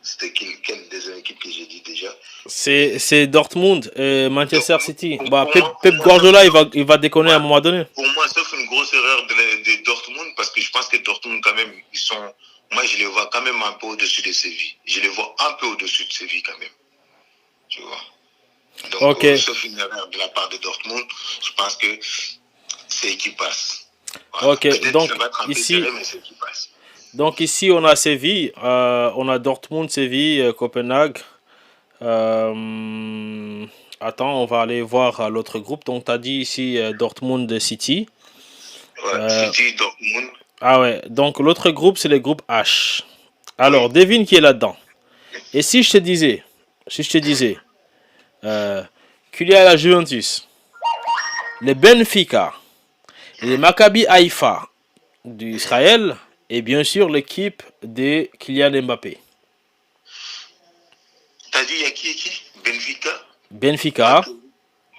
c'était quelle des équipes que j'ai dit déjà? C'est Dortmund et Manchester City. Pep Guardiola, il va déconner à un moment donné. Pour moi, sauf une grosse erreur de Dortmund, parce que je pense que Dortmund, quand même, moi, je les vois quand même un peu au-dessus de Séville. Je les vois un peu au-dessus de Séville, quand même. Tu vois. Donc, sauf une erreur de la part de Dortmund, je pense que c'est qui passe. Voilà. Ok, donc ici, serré, mais c'est qui passe. Donc ici, on a Séville, on a Dortmund, Séville, Copenhague. Attends, on va aller voir l'autre groupe. Donc, tu as dit ici Dortmund, City. Ouais, City, Dortmund. Ah ouais, donc l'autre groupe, c'est le groupe H. Alors, devine qui est là-dedans. Et si je te disais, qu'il y a la Juventus, le Benfica, les Maccabi Haïfa d'Israël et bien sûr l'équipe de Kylian Mbappé. T'as dit, il y a qui et qui? Benfica? Benfica,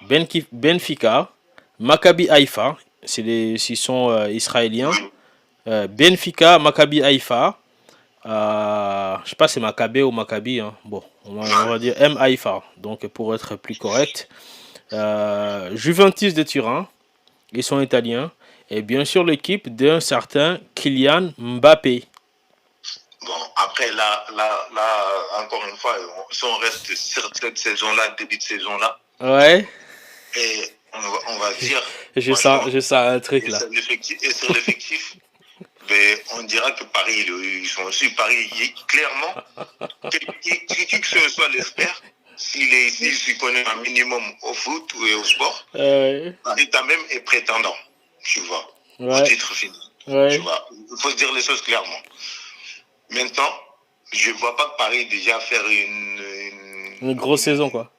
Maccabi. Benfica, Maccabi Haïfa, s'ils sont israéliens. Oui. Benfica, Maccabi Haïfa. Je sais pas si c'est Maccabi ou Maccabi. Hein. Bon, on va dire M Haïfa. Donc pour être plus correct. Juventus de Turin, ils sont italiens. Et bien sûr l'équipe d'un certain Kylian Mbappé. Bon, après, là, encore une fois, si on reste sur cette saison-là, début de saison-là, Ouais. et on va dire, Je franchement, sens un truc et là. sur l'effectif, ben, on dira que Paris, ils sont aussi Paris, clairement, qui que ce soit l'expert, s'il s'y connaît un minimum au foot et au sport, Paris quand même est prétendant, tu vois, au titre final. Tu vois, il faut se dire les choses clairement. Maintenant, je ne vois pas que Paris déjà faire une grosse saison, quoi.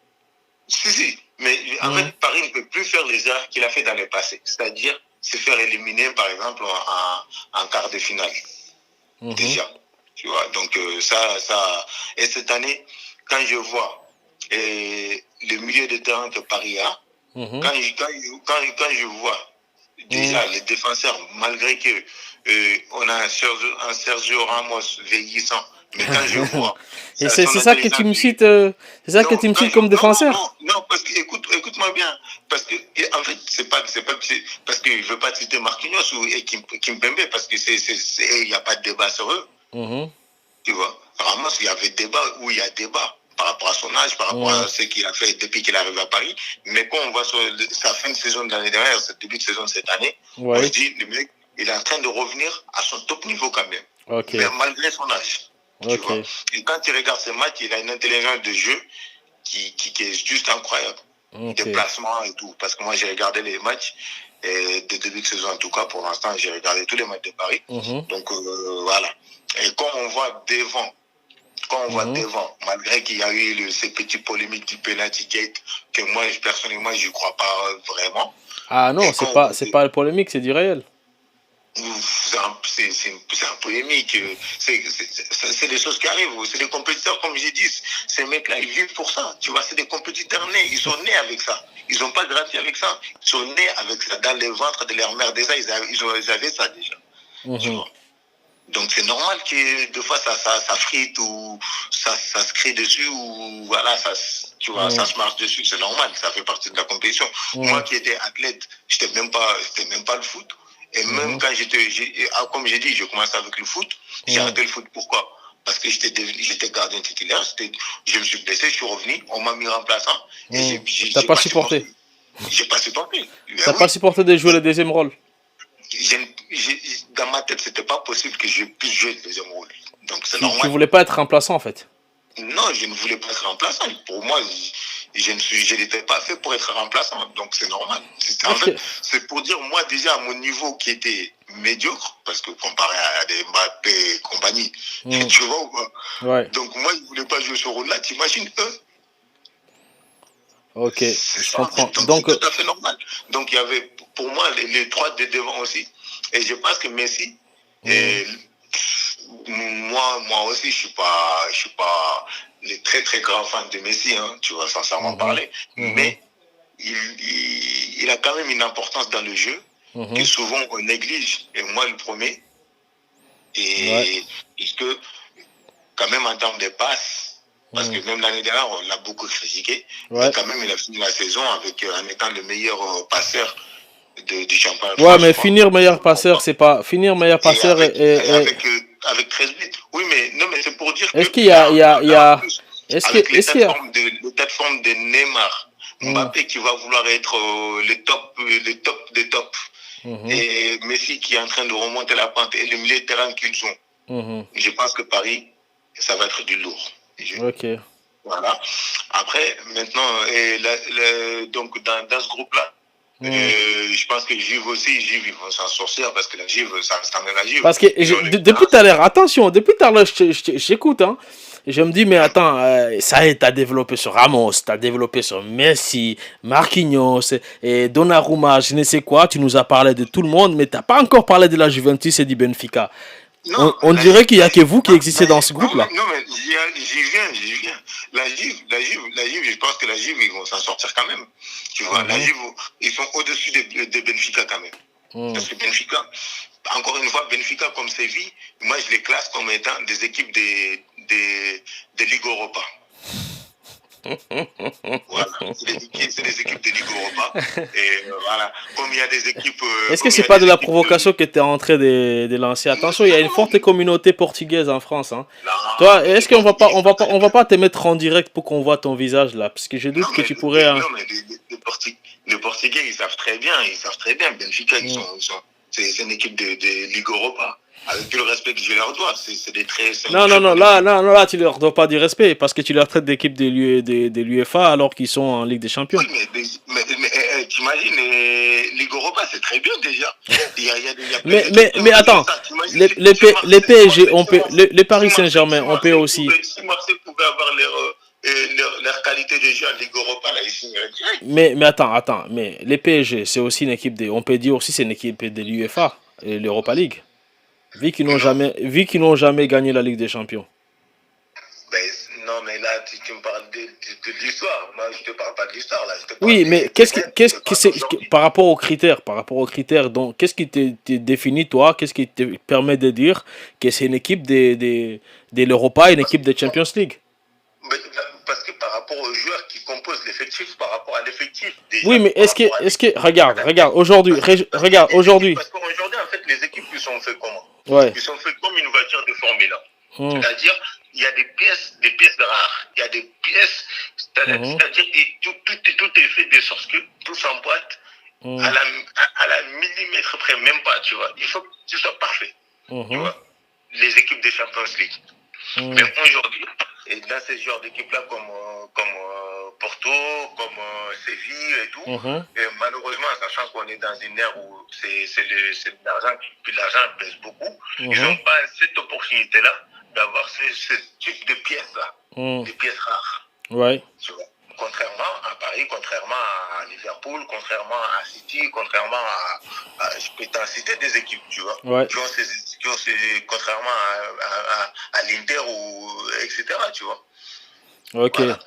Si, mais en fait, Paris ne peut plus faire les erreurs qu'il a fait dans le passé. C'est-à-dire se faire éliminer, par exemple, en quart de finale. Déjà. Tu vois, donc ça. Et cette année, quand je vois le milieu de terrain que Paris a, quand je vois déjà les défenseurs, malgré que on a un Sergio Ramos vieillissant, mais quand je vois et c'est ça que tu me cites, c'est ça que tu me cites comme défenseur. Non, parce que écoute-moi bien, parce que en fait c'est pas parce que je veux pas citer Marquinhos ou Kimpembe parce que il y a pas de débat sur eux. Tu vois, Ramos, il y avait débat où il y a débat par rapport à son âge, par rapport à ce qu'il a fait depuis qu'il est arrivé à Paris. Mais quand on voit sur sa fin de saison de l'année dernière, ce début de saison de cette année, on se dit, le mec, il est en train de revenir à son top niveau quand même, mais malgré son âge. Tu vois. Et quand tu regardes ce match, il a une intelligence de jeu qui est juste incroyable. Déplacement et tout. Parce que moi, j'ai regardé les matchs de début de saison, en tout cas, pour l'instant, j'ai regardé tous les matchs de Paris. Donc, voilà. Et quand on voit devant, malgré qu'il y a eu ces petits polémiques du penalty gate, que moi, personnellement, je ne crois pas vraiment. Ah non, c'est pas polémique, c'est du réel. C'est un polémique. C'est des choses qui arrivent. C'est des compétiteurs, comme j'ai dit. Ces mecs-là, ils vivent pour ça. Tu vois, c'est des compétiteurs nés. Ils sont nés avec ça. Ils n'ont pas grandi avec ça. Ils sont nés avec ça. Dans les ventres de leur mère, déjà, ils avaient ça déjà. Tu vois. Donc c'est normal que des fois ça frite ou ça se crie dessus ou voilà, tu vois, ça se marche dessus. C'est normal. Ça fait partie de la compétition. Moi qui étais athlète, c'était même pas le foot. Et même quand comme j'ai dit, j'ai commencé avec le foot. J'ai arrêté le foot. Pourquoi? Parce que j'étais gardien titulaire. Je me suis blessé, je suis revenu. On m'a mis remplaçant. Et t'as pas supporté? J'ai pas supporté. T'as pas supporté de jouer le deuxième rôle? Dans ma tête, c'était pas possible que je puisse jouer le deuxième rôle. Donc c'est normal. Tu voulais pas être remplaçant en fait? Non, je ne voulais pas être remplaçant. Pour moi, je n'étais pas fait pour être remplaçant. Donc c'est normal. En fait, c'est pour dire, moi déjà, à mon niveau qui était médiocre, parce que comparé à des Mbappé et compagnie, tu vois ou pas? Donc moi, je ne voulais pas jouer ce rôle-là. T'imagines eux? Ok, je comprends. Donc c'est tout à fait normal. Donc il y avait pour moi les trois de devant aussi. Et je pense que Messi, moi aussi je suis pas le très très grand fan de Messi, hein, tu vas sincèrement parler. Mais il a quand même une importance dans le jeu que souvent on néglige. Et moi le premier. Et puisque quand même en termes de passes. Parce que même l'année dernière, on l'a beaucoup critiqué. Mais quand même, il a fini la saison en étant le meilleur passeur du championnat. Ouais, mais finir meilleur passeur, c'est pas. Finir meilleur passeur avec 13 buts. Oui, mais c'est pour dire que. Est-ce qu'il y a. Avec l'état de forme de Neymar, Mbappé qui va vouloir être le top des tops. Et Messi qui est en train de remonter la pente et le milieu de terrain qu'ils ont. Je pense que Paris, ça va être du lourd. Ok. Voilà. Après, maintenant, donc dans ce groupe-là, je pense que Juve aussi, ils vont s'en sortir parce que la Juve, ça reste quand même la Juve. Parce que depuis tout à l'heure, attention, depuis tout à l'heure, j'écoute, hein. Je me dis, mais attends, ça y est, t'as développé sur Ramos, t'as développé sur Messi, Marquinhos, et Donnarumma, je ne sais quoi. Tu nous as parlé de tout le monde, mais t'as pas encore parlé de la Juventus et du Benfica. Non, On dirait qu'il y a que vous qui existez dans ce groupe-là. non, mais j'y viens. La Juve, je pense que la Juve, ils vont s'en sortir quand même. Tu vois, la Juve, ils sont au-dessus des Benfica quand même. Parce que Benfica, encore une fois, Benfica comme Séville, moi je les classe comme étant des équipes de Ligue Europa. Voilà, c'est des équipes de Ligue Europa. Et voilà, comme il y a des équipes. Est-ce que c'est pas de la provocation que tu es en train de lancer? Attention, il y a une forte communauté portugaise en France. Hein. Non, toi, est-ce qu'on va pas te mettre en direct pour qu'on voit ton visage là? Parce que je doute que tu pourrais. Non, mais les Portugais, ils savent très bien. Benfica, c'est une équipe de Ligue Europa. Avec tout le respect que je leur dois, c'est des très. Non, là, tu leur dois pas du respect parce que tu leur traites d'équipe de l'UEFA alors qu'ils sont en Ligue des Champions. Oui, mais t'imagines, Ligue Europa, c'est très bien déjà. Mais attends, les PSG, les Paris Saint-Germain, on peut aussi. Si Marseille pouvait avoir leur qualité de jeu en Ligue Europa, là, ils signeraient direct. Mais attends, mais les PSG, c'est aussi une équipe on peut dire aussi c'est une équipe de l'UEFA, l'Europa League. Vu qu'ils n'ont jamais gagné la Ligue des Champions. Ben, non, mais là, tu me parles de l'histoire. Moi, je te parle pas de l'histoire. Là. Oui, mais par rapport aux critères, donc, qu'est-ce qui te définit, toi? Qu'est-ce qui te permet de dire que c'est une équipe de l'Europa, une équipe de Champions League? Parce que par rapport aux joueurs qui composent l'effectif, par rapport à l'effectif. Oui, mais est-ce que regarde, aujourd'hui. Parce qu'aujourd'hui, en fait, les équipes, ils sont faits comment? Ouais. Ils sont faits comme une voiture de Formule 1. C'est-à-dire, il y a des pièces rares. Il y a des pièces, c'est-à-dire tout est fait de sorte que tout s'emboîte à la millimètre près, même pas, tu vois. Il faut que tu sois parfait. Tu vois, les équipes des Champions League. Mais aujourd'hui, et dans ces genres d'équipes-là, comme Porto, comme Séville et tout, et malheureusement, sachant qu'on est dans une ère où c'est l'argent, puis l'argent pèse beaucoup, ils n'ont pas cette opportunité-là d'avoir ce type de pièces-là, des pièces rares. Ouais. Tu vois. Contrairement à Paris, contrairement à Liverpool, contrairement à City, contrairement je peux t'en citer des équipes, tu vois, ouais. contrairement à l'Inter ou etc. Tu vois. Ok. Voilà.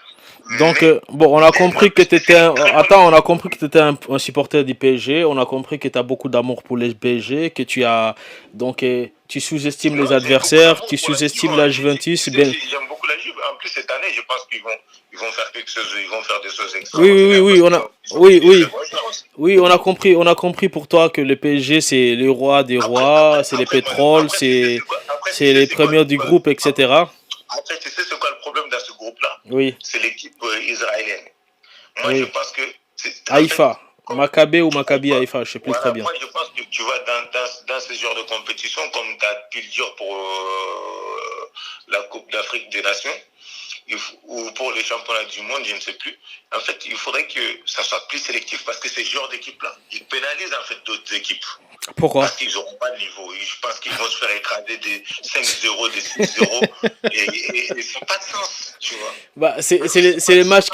Donc bon, on a compris que tu étais un supporter du PSG, on a compris que tu as beaucoup d'amour pour les PSG, que tu sous-estimes les adversaires, tu sous-estimes la Juventus. J'aime beaucoup la Juve. En plus cette année, je pense qu'ils vont faire quelque chose, ils vont faire des choses extraordinaires. Oui, on a compris pour toi que le PSG c'est le roi des rois, c'est les pétroles, c'est les premiers du groupe, etc. Après, tu sais c'est quoi le problème dans ce groupe-là? Oui. C'est l'équipe israélienne. Moi, je pense que... Haïfa. Maccabi ou Maccabi Haïfa, je ne sais plus très bien. Moi, je pense que tu vois, dans ce genre de compétition, comme tu as pu le dire pour la Coupe d'Afrique des Nations, ou pour les championnats du monde, je ne sais plus. En fait, il faudrait que ça soit plus sélectif parce que ces genres d'équipes-là, ils pénalisent en fait d'autres équipes. Pourquoi? Parce qu'ils n'auront pas de niveau. Je pense qu'ils vont se faire écraser des 5-0, des 6-0. et ça n'a pas de sens, tu vois. Bah, c'est les matchs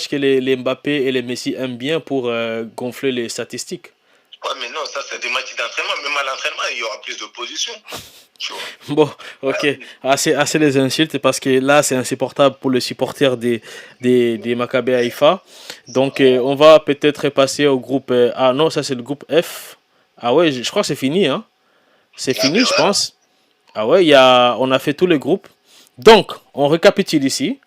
que les Mbappé et les Messi aiment bien pour gonfler les statistiques. Ouais, mais non, ça c'est des matchs d'entraînement. Même à l'entraînement, il y aura plus d'opposition. Bon, ok. Assez les insultes parce que là, c'est insupportable pour les supporters des Maccabi Haïfa. Donc, on va peut-être passer au groupe... ah non, ça c'est le groupe F. Ah ouais, je crois que c'est fini. Hein. C'est fini, je pense. Ah ouais, on a fait tous les groupes. Donc, on récapitule ici.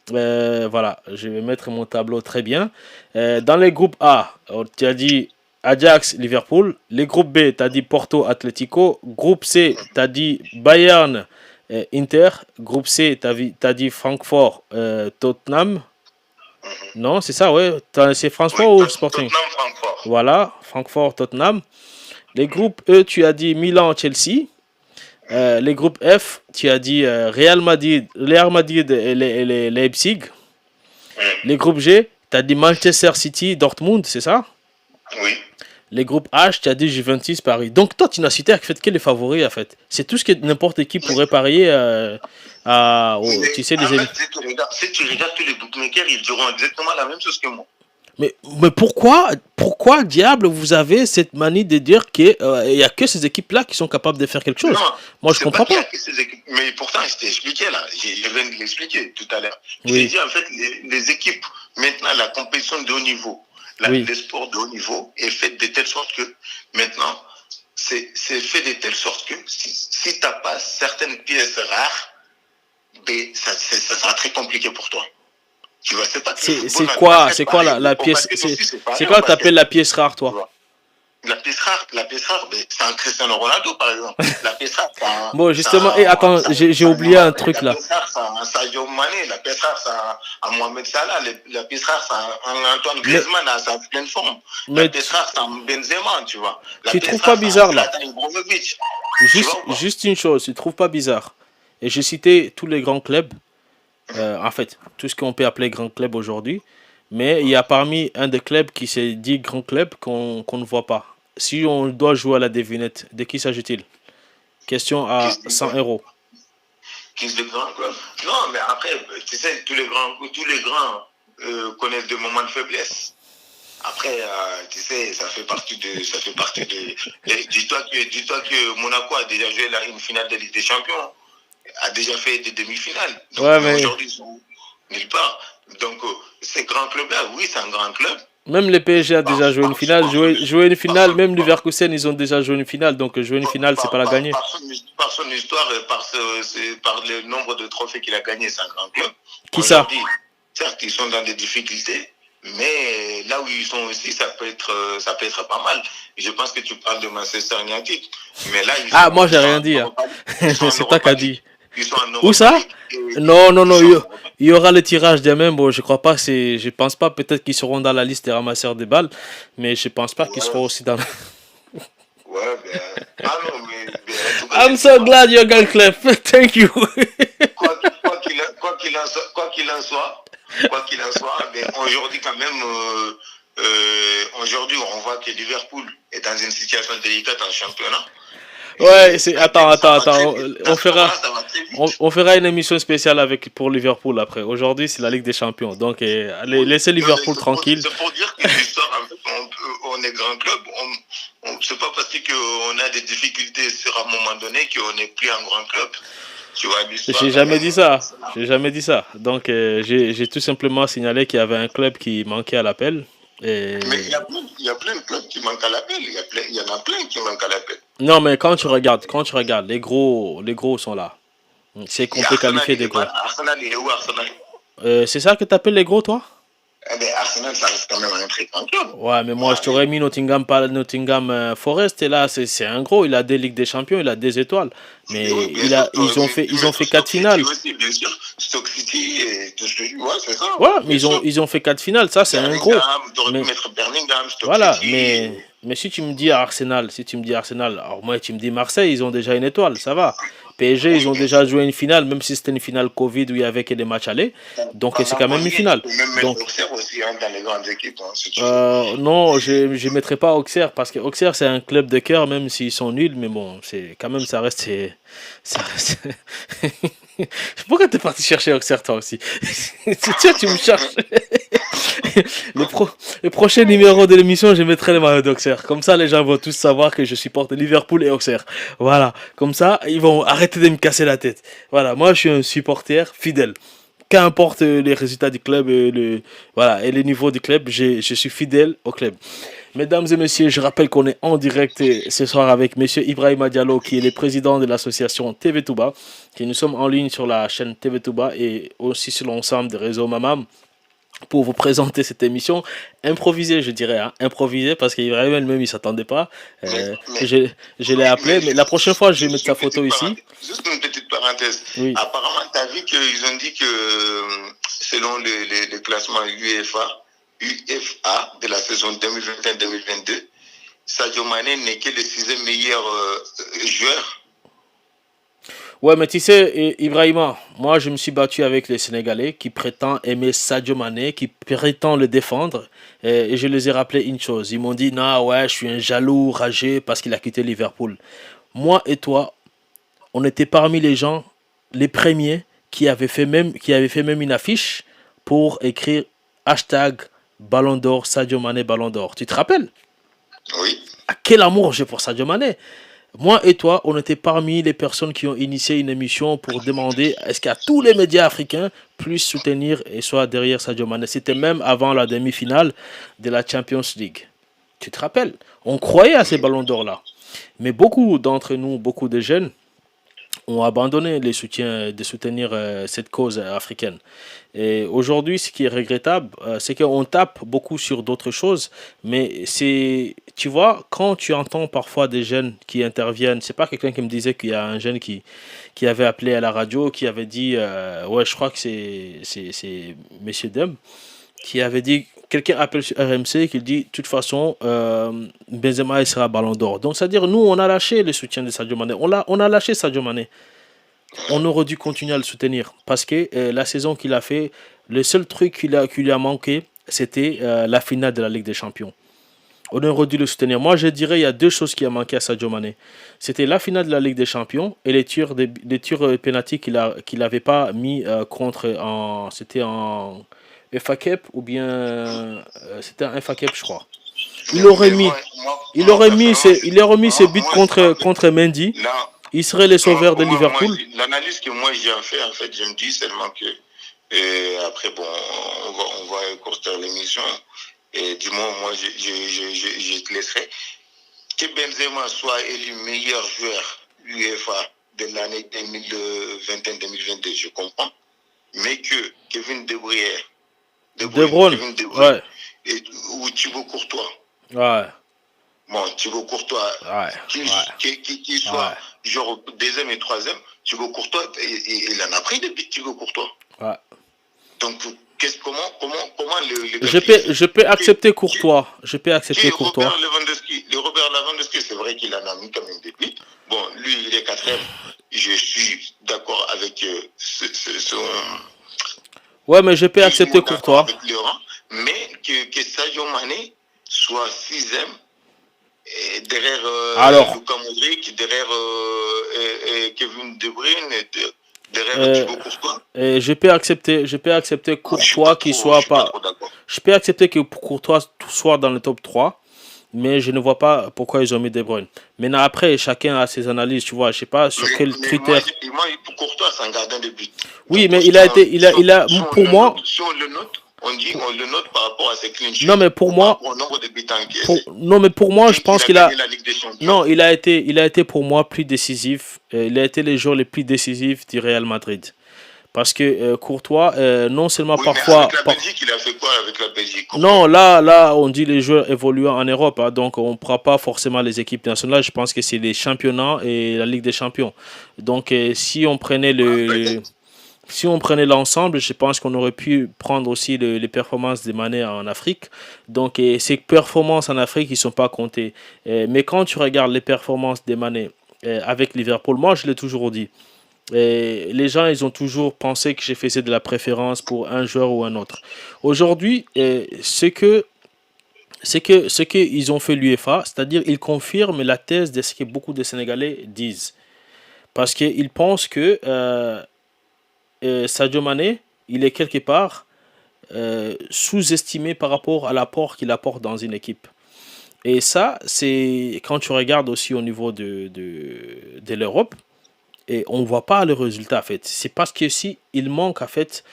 Voilà, je vais mettre mon tableau très bien. Dans les groupes A, tu as dit... Ajax, Liverpool. Les groupes B, tu as dit Porto, Atlético. Groupe C, tu as dit Bayern, Inter. Groupe C, tu as dit Francfort, Tottenham. Non, c'est ça, ouais. C'est Francfort ou Sporting? Tottenham, Francfort. Voilà, Francfort, Tottenham. Les groupes E, tu as dit Milan, Chelsea. Les groupes F, tu as dit Real Madrid et les Leipzig. Les groupes G, tu as dit Manchester City, Dortmund, c'est ça? Oui. Les groupes H, tu as dit Juventus, Paris. Donc toi, tu n'as cité en fait que les favoris en fait. C'est tout ce que n'importe qui pourrait parier tu sais, En fait, si tu regardes tous les bookmakers, ils diront exactement la même chose que moi. Mais pourquoi, diable, vous avez cette manie de dire qu'il n'y a que ces équipes-là qui sont capables de faire quelque chose? Non, Moi, je comprends qu'il y a pas. que ces équipes. Mais pourtant, je t'ai expliqué là. Je viens de l'expliquer tout à l'heure. Je t'ai Oui, dit, en fait, les équipes, maintenant, la compétition de haut niveau, oui. le sport de haut niveau est fait de telle sorte que maintenant, c'est fait de telle sorte que si tu n'as pas certaines pièces rares, ben, ça sera très compliqué pour toi. Tu vois, c'est pas que le football C'est en quoi, basket, c'est quoi pareil. la Au pièce, basket aussi, c'est c'est pareil en quoi que t'appelles basket. la pièce rare, Tu toi? vois. La pièce rare, ben, c'est un Cristiano Ronaldo, par exemple. La pièce rare, Bon, justement, et attends, j'ai c'est un oublié un Mbappé. truc La là. pièce rare, c'est un Sadio Mané. La pièce rare, c'est un Mohamed Salah. La pièce rare, c'est un Antoine Mais, Griezmann à sa pleine forme. La mais pièce rare, c'est un Benzema, tu vois. La tu pièce trouves pas rare, c'est un bizarre là? Zlatan Ibrahimovic. Tu vois ou pas? Juste une chose, tu trouves pas bizarre? Et j'ai cité tous les grands clubs, en fait, tout ce qu'on peut appeler grands clubs aujourd'hui, mais il y a parmi un des clubs qui s'est dit grand club qu'on ne voit pas. Si on doit jouer à la devinette, de qui s'agit-il? Question à 100 euros. Qui se grand club. Non, mais après, tu sais, tous les grands connaissent des moments de faiblesse. Après, tu sais, ça fait partie de. Dis-toi que Monaco a déjà joué une finale de Ligue des Champions, a déjà fait des demi-finales. Donc, Ouais, mais mais aujourd'hui, ils sont nulle part. Donc, ces grands clubs-là, oui, c'est un grand club. même le PSG a déjà joué une finale. Jouer une finale, même Par, Leverkusen, ils ont déjà joué une finale. Donc jouer une finale, c'est pas la gagner. par son histoire, par le nombre de trophées qu'il a gagné, c'est un grand club. Qui ça? Aujourd'hui, certes, ils sont dans des difficultés, mais là où ils sont aussi, ça peut être pas mal. Je pense que tu parles de Manchester United, mais là, Ah, moi, j'ai rien dit. Hein. C'est toi qui as dit. Ils sont en Europa Où ça? League. Non, il y aura le tirage demain. Bon, je crois pas, je pense pas, peut-être qu'ils seront dans la liste des ramasseurs de balles, mais je pense pas qu'ils seront aussi dans la... Ouais, ben. Ah non, mais en tout cas, I'm so glad you're gonna clap. Thank you. Quoi qu'il en soit, ben, aujourd'hui quand même, aujourd'hui on voit que Liverpool est dans une situation délicate en championnat. Ouais, attends. On fera une émission spéciale pour Liverpool après. Aujourd'hui, c'est la Ligue des Champions. Donc, laissez Liverpool tranquille. C'est pour dire que l'histoire, en fait, on est grand club. C'est pas parce qu'on a des difficultés sur un moment donné qu'on n'est plus un grand club. Tu vois, J'ai jamais dit ça. J'ai jamais dit ça. Donc, j'ai tout simplement signalé qu'il y avait un club qui manquait à l'appel. Mais il y a plein de clubs qui manquent à l'appel. Il y en a plein qui manquent à l'appel. Non, mais quand tu regardes, les gros sont là. C'est qu'on peut qualifier des gros. Arsenal, il est où Arsenal? C'est ça que tu appelles les gros, toi? Eh bien, Arsenal, ça reste quand même un très grand club. Ouais, mais moi, je t'aurais mis Nottingham Forest. Et là, c'est un gros. Il a des Ligues des Champions, il a des étoiles. Mais oui, ils ont fait 4 finales. Aussi, bien sûr. Stoke City, et tout ce que ouais, c'est ça. Ouais, mais ils ont fait 4 finales. Ça, c'est un gros. Tu aurais pu mettre Birmingham, Stoke voilà, City. mais si tu me dis Arsenal, alors moi, tu me dis Marseille, ils ont déjà une étoile, ça va. PSG, ils ont déjà joué une finale, même si c'était une finale Covid où il y avait que des matchs allés. Donc, c'est quand même une finale. Donc, Auxerre aussi, hein, dans les grandes équipes. Non, je ne mettrai pas Auxerre parce que Auxerre, c'est un club de cœur, même s'ils sont nuls. Mais bon, quand même, ça reste. Pourquoi t'es parti chercher Auxerre, toi aussi? Tiens, tu me cherches. Le prochain numéro de l'émission, je mettrai les maillots d'Auxerre. Comme ça, les gens vont tous savoir que je supporte Liverpool et Auxerre. Voilà. Comme ça, ils vont arrêter de me casser la tête. Voilà. Moi, je suis un supporter fidèle. Qu'importe les résultats du club et les niveaux du club, je suis fidèle au club. Mesdames et messieurs, je rappelle qu'on est en direct ce soir avec monsieur Ibrahima Diallo, qui est le président de l'association TV Touba, qui nous sommes en ligne sur la chaîne TV Touba et aussi sur l'ensemble des réseaux Mamam, pour vous présenter cette émission improvisée, je dirais, hein, improvisée, parce qu'Ibrahim elle-même il s'attendait pas. Je l'ai appelé, mais la prochaine fois je vais mettre sa photo ici. Juste une petite parenthèse. Oui. Apparemment, tu as vu qu'ils ont dit que selon le classement UEFA de la saison 2021-2022, Sadio Mané n'est que le 6e meilleur joueur. Ouais, mais tu sais, Ibrahima, moi je me suis battu avec les Sénégalais qui prétendent aimer Sadio Mané, qui prétendent le défendre. Et je les ai rappelé une chose. Ils m'ont dit, non, ouais, je suis un jaloux, rageux parce qu'il a quitté Liverpool. Moi et toi, on était parmi les gens, les premiers, qui avaient fait même une affiche pour écrire hashtag Ballon d'Or, Sadio Mané, Ballon d'Or. Tu te rappelles? Oui. À quel amour j'ai pour Sadio Mané. Moi et toi, on était parmi les personnes qui ont initié une émission pour demander est-ce qu'à tous les médias africains puissent soutenir et soit derrière Sadio Mané. C'était même avant la demi-finale de la Champions League. Tu te rappelles? On croyait à ces ballons d'or-là. Mais beaucoup d'entre nous, beaucoup de jeunes, ont abandonné de soutenir cette cause africaine. Et aujourd'hui, ce qui est regrettable, c'est qu'on tape beaucoup sur d'autres choses, mais tu vois, quand tu entends parfois des jeunes qui interviennent, c'est pas quelqu'un qui me disait qu'il y a un jeune qui avait appelé à la radio, qui avait dit, ouais, je crois que c'est Monsieur Dem, qui avait dit, quelqu'un appelle sur RMC, qui dit, de toute façon, Benzema, il sera ballon d'or. Donc, c'est-à-dire, nous, on a lâché le soutien de Sadio Mané. On a lâché Sadio Mané. On aurait dû continuer à le soutenir parce que la saison qu'il a fait, le seul truc qui lui a manqué, c'était la finale de la Ligue des Champions. On aurait dû le soutenir. Moi, je dirais il y a deux choses qui a manqué à Sadio Mané. C'était la finale de la Ligue des Champions et les tirs penalty qu'il n'avait pas mis c'était en FA Cup ou bien c'était un FA Cup, je crois. Il aurait Mais mis, il aurait mis personnellement, ses buts moi, contre Mendy. là, Il serait les sauveurs de moi, Liverpool. l'analyse que moi j'ai fait, en fait, je me dis seulement que, après, bon, on va écourter l'émission, et du moins, moi, je te laisserai. Que Benzema soit élu meilleur joueur UEFA de l'année 2021-2022, je comprends, mais que Kevin De Bruyne, De Bruyne, Kevin De Bruyne ouais, ou Thibaut Courtois, ouais, bon, Thibaut Courtois, ouais, qu'il ouais, soit genre deuxième et troisième, Thibaut Courtois, il en a pris des buts, Thibaut Courtois. ouais. Donc, comment le Je peux accepter Courtois. Je peux accepter Courtois. Robert Lewandowski, c'est vrai qu'il en a mis quand même des buts. Bon, lui, il est quatrième. Je suis d'accord avec son... Ouais, mais je peux accepter Courtois. Avec Laurent, mais que Sadio Mané soit sixième et derrière Alors, Luka Modric, derrière Kevin De Bruyne, derrière Thibaut Courtois. je peux accepter Courtois qui soit pas. Je peux accepter que Courtois soit dans le top 3, mais je ne vois pas pourquoi ils ont mis De Bruyne. Maintenant, après, chacun a ses analyses, tu vois. Je sais pas sur quels critères. Moi, pour Courtois, c'est un gardien de but. Oui, Donc, mais pour moi. Si on le note, on le note par rapport à ses clean sheets. Non, mais pour moi. Au nombre de buts encaissés. Non, mais pour moi, je pense qu'il a. La Ligue des Champions. Non, il a été pour moi plus décisif. Il a été le joueur le plus décisif du Real Madrid. Parce que Courtois, non seulement Oui, parfois. Mais avec la Belgique, il a fait quoi avec la Belgique? Non, là, on dit les joueurs évoluant en Europe. Hein, donc, on ne prend pas forcément les équipes nationales. Je pense que c'est les championnats et la Ligue des Champions. Donc, si on prenait l'ensemble, je pense qu'on aurait pu prendre aussi les performances de Mané en Afrique. Donc, ces performances en Afrique, ils ne sont pas comptées. Mais quand tu regardes les performances de Mané avec Liverpool, moi, je l'ai toujours dit. Les gens, ils ont toujours pensé que je faisais de la préférence pour un joueur ou un autre. Aujourd'hui, ce qu'ils ont fait l'UEFA, c'est-à-dire ils confirment la thèse de ce que beaucoup de Sénégalais disent. Parce qu'ils pensent que Sadio Mané, il est quelque part sous-estimé par rapport à l'apport qu'il apporte dans une équipe. Et ça, c'est quand tu regardes aussi au niveau de l'Europe, et on ne voit pas le résultat en fait. C'est parce que si il manque en fait,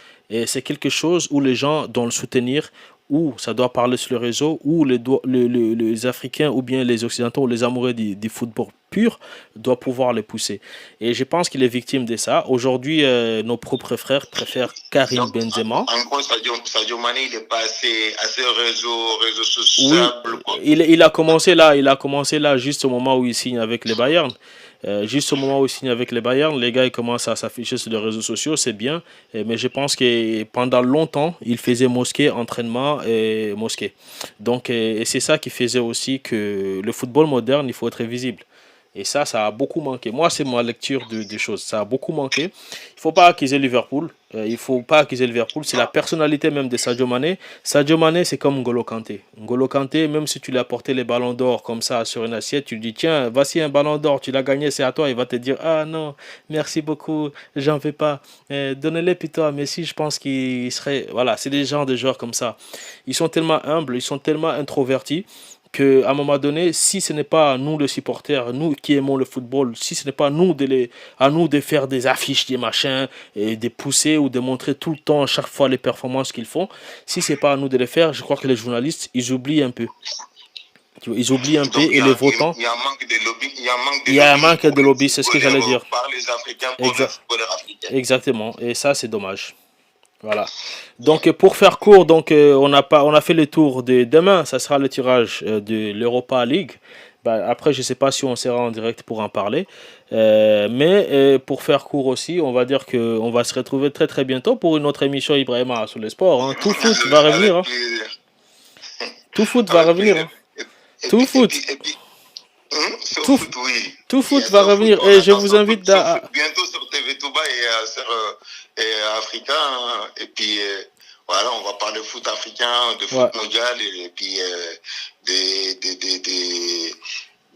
c'est quelque chose où les gens doivent le soutenir, ou ça doit parler sur le réseau, ou les Africains ou bien les Occidentaux ou les amoureux du football pur doivent pouvoir le pousser. Et je pense qu'il est victime de ça. Aujourd'hui, nos propres frères préfèrent Karim Benzema. En gros, Sadio Mané, il n'est pas assez réseau sociable. Oui, il a commencé là juste au moment où il signe avec les Bayern. Juste au moment où il signe avec les Bayern, les gars ils commencent à s'afficher sur les réseaux sociaux, c'est bien. Mais je pense que pendant longtemps, il faisait mosquée, entraînement et mosquée. Donc, et c'est ça qui faisait aussi que le football moderne, il faut être visible. Et ça a beaucoup manqué. Moi, c'est ma lecture des choses. Ça a beaucoup manqué. Il faut pas accuser Liverpool. Il faut pas accuser Liverpool. C'est la personnalité même de Sadio Mané. Sadio Mané, c'est comme N'Golo Kanté. N'Golo Kanté, même si tu lui as porté les ballons d'or comme ça sur une assiette, tu lui dis tiens, voici un ballon d'or, tu l'as gagné, c'est à toi. Il va te dire ah non, merci beaucoup, j'en veux pas. Donnez-les plutôt à Messi. Je pense qu'il serait. Voilà, c'est des gens de joueurs comme ça. Ils sont tellement humbles, ils sont tellement introvertis qu'à un moment donné, si ce n'est pas nous les supporters, nous qui aimons le football, si ce n'est pas nous à nous de faire des affiches, des machins, et de pousser ou de montrer tout le temps, chaque fois les performances qu'ils font, si c'est pas à nous de les faire, je crois que les journalistes, ils oublient un peu. Ils oublient un peu Donc, et les votants, il y a un manque de lobby, il y a un manque de il y a un lobby manque pour de les lobby, c'est ce que j'allais footballeurs, dire. par les Africains pour les footballeurs africains. Exactement, et ça c'est dommage. Voilà. Donc pour faire court, on a fait le tour de demain, ça sera le tirage de l'Europa League. Bah, après, je ne sais pas si on sera en direct pour en parler. Mais pour faire court aussi, on va dire qu'on va se retrouver très très bientôt pour une autre émission Ibrahima sur le sport. Hein. Tout foot va revenir. Hein. Avec plaisir. Tout foot va Avec revenir. plaisir. Hein. Tout foot. Sur Tout, foot, oui. tout foot Yes, va sur revenir. foot, on Et je attend vous sur invite foot, à... bientôt sur TV Touba et Africa. Hein. Et puis, voilà, on va parler foot africain, de foot Ouais. mondial et puis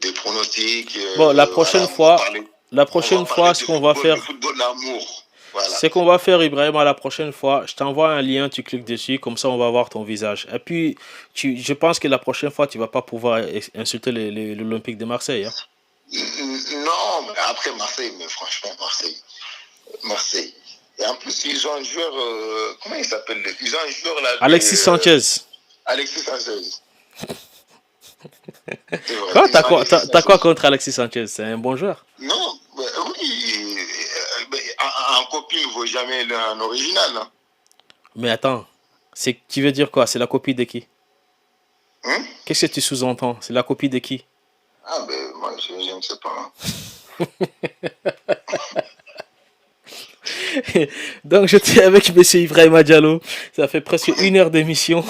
des pronostics. Bon, la Voilà, prochaine fois, ce qu'on va faire... du football d'amour. Voilà. Ce qu'on va faire, Ibrahim, la prochaine fois, je t'envoie un lien, tu cliques dessus, comme ça on va voir ton visage. Et puis, je pense que la prochaine fois, tu vas pas pouvoir insulter l'Olympique de Marseille. Hein. Non, mais après Marseille, mais franchement, Marseille. Et en plus, ils ont un joueur, comment il s'appelle? Ils ont un joueur là. Alexis Sanchez. Alexis Sanchez. C'est vrai. Quoi, t'as quoi contre Alexis Sanchez? C'est un bon joueur. Non, oui. Un copie ne vaut jamais un original. Hein. Mais attends, tu veux dire quoi? C'est la copie de qui? Hein? Qu'est-ce que tu sous-entends? C'est la copie de qui? Ah ben, moi, je ne sais pas. Donc j'étais avec M. Ibrahima Diallo. Ça fait presque 1 heure d'émission.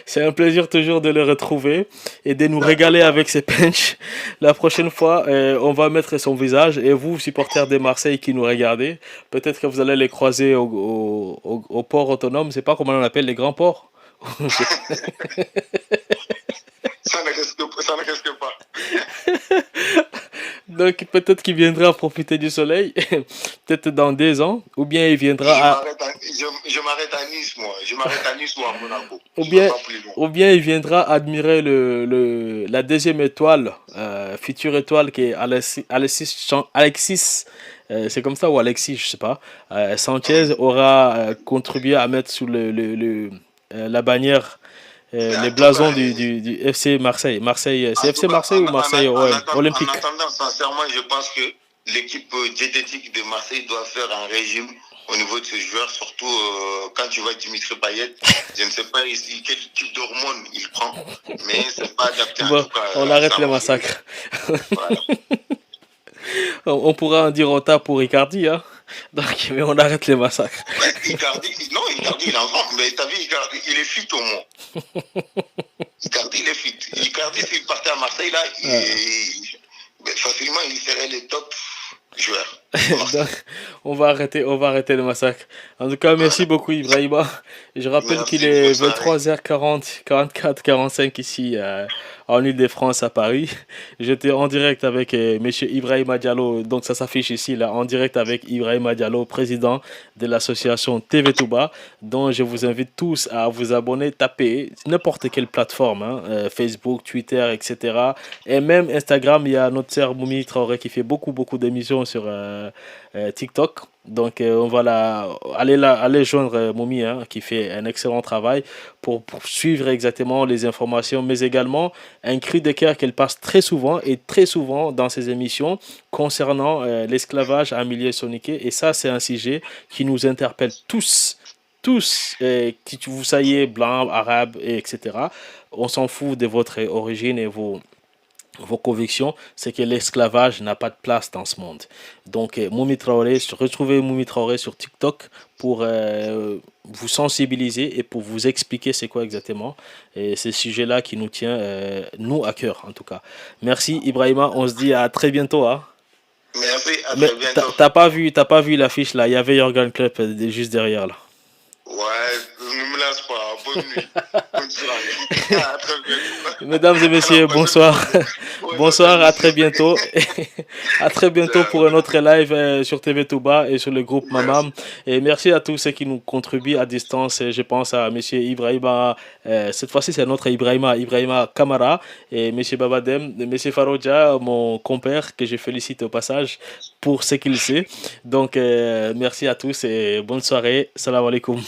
C'est un plaisir toujours de le retrouver et de nous régaler avec ses punchs. La prochaine fois, on va mettre son visage. Et vous, supporters de Marseille qui nous regardez, peut-être que vous allez les croiser au port autonome. C'est pas comment on appelle les grands ports. Ça ne risque pas. Donc peut-être qu'il viendra profiter du soleil, peut-être dans 2 ans, ou bien il viendra Je m'arrête à Nice, moi. Je m'arrête à Nice ou à Monaco. ou bien il viendra admirer la deuxième étoile, future étoile qui est Alexis, c'est comme ça ou Alexis, je sais pas. Sanchez aura contribué à mettre sous la bannière. Les blasons du FC Marseille. C'est FC Marseille ou Marseille Olympique? En attendant, sincèrement, je pense que l'équipe diététique de Marseille doit faire un régime au niveau de ce joueur, surtout quand tu vois Dimitri Payet. Je ne sais pas quel type d'hormones il prend, mais c'est pas adapté. Bon, en tout cas, on arrête les massacres. Voilà. On pourra en dire autant pour Icardi, hein. Donc, mais on arrête les massacres. Icardi, il est en forme, mais t'as vu, Icardi, il est fit au moins. Icardi, il est fit. Icardi, s'il partait à Marseille, là, facilement, il serait le top joueur. Donc, on va arrêter le massacre. En tout cas, merci beaucoup, Ibrahima. Je rappelle qu'il est 23h40, 44, 45 ici en Ile-de-France à Paris. J'étais en direct avec monsieur Ibrahima Diallo, donc ça s'affiche ici, là, en direct avec Ibrahima Diallo, président de l'association TV Touba, dont je vous invite tous à vous abonner, taper n'importe quelle plateforme, hein, Facebook, Twitter, etc. Et même Instagram, il y a notre sœur Moumi Traoré qui fait beaucoup d'émissions sur TikTok. Donc on va aller joindre Moumi, hein, qui fait un excellent travail pour suivre exactement les informations, mais également un cri de cœur qu'elle passe très souvent dans ses émissions concernant l'esclavage en milieu soniqué. Et ça, c'est un sujet qui nous interpelle tous, qui vous soyez blanc, arabe, etc. On s'en fout de votre origine et vos convictions, c'est que l'esclavage n'a pas de place dans ce monde. Donc, Moumi Traoré, retrouvez Moumi Traoré sur TikTok pour vous sensibiliser et pour vous expliquer c'est quoi exactement. Et c'est ce sujet-là qui nous tient, nous, à cœur, en tout cas. Merci, Ibrahima. On se dit à très bientôt. Hein. Merci, à Mais très bientôt. t'as pas vu l'affiche là. Il y avait Jorgen Klopp juste derrière là. Ouais, ne me lance pas. Bonne nuit. Bonne soirée. À très bientôt. Mesdames et À la messieurs, prochaine bonsoir. fois. Bonsoir, à très Émission. bientôt. À très bientôt pour un autre live sur TV Touba et sur le groupe Mamam. Merci. Et merci à tous ceux qui nous contribuent à distance. Et je pense à monsieur Ibrahima, cette fois-ci c'est notre Ibrahima Kamara et monsieur Babadem, monsieur Faroja, mon compère que je félicite au passage pour ce qu'il sait. Donc merci à tous et bonne soirée. Salam alaikum.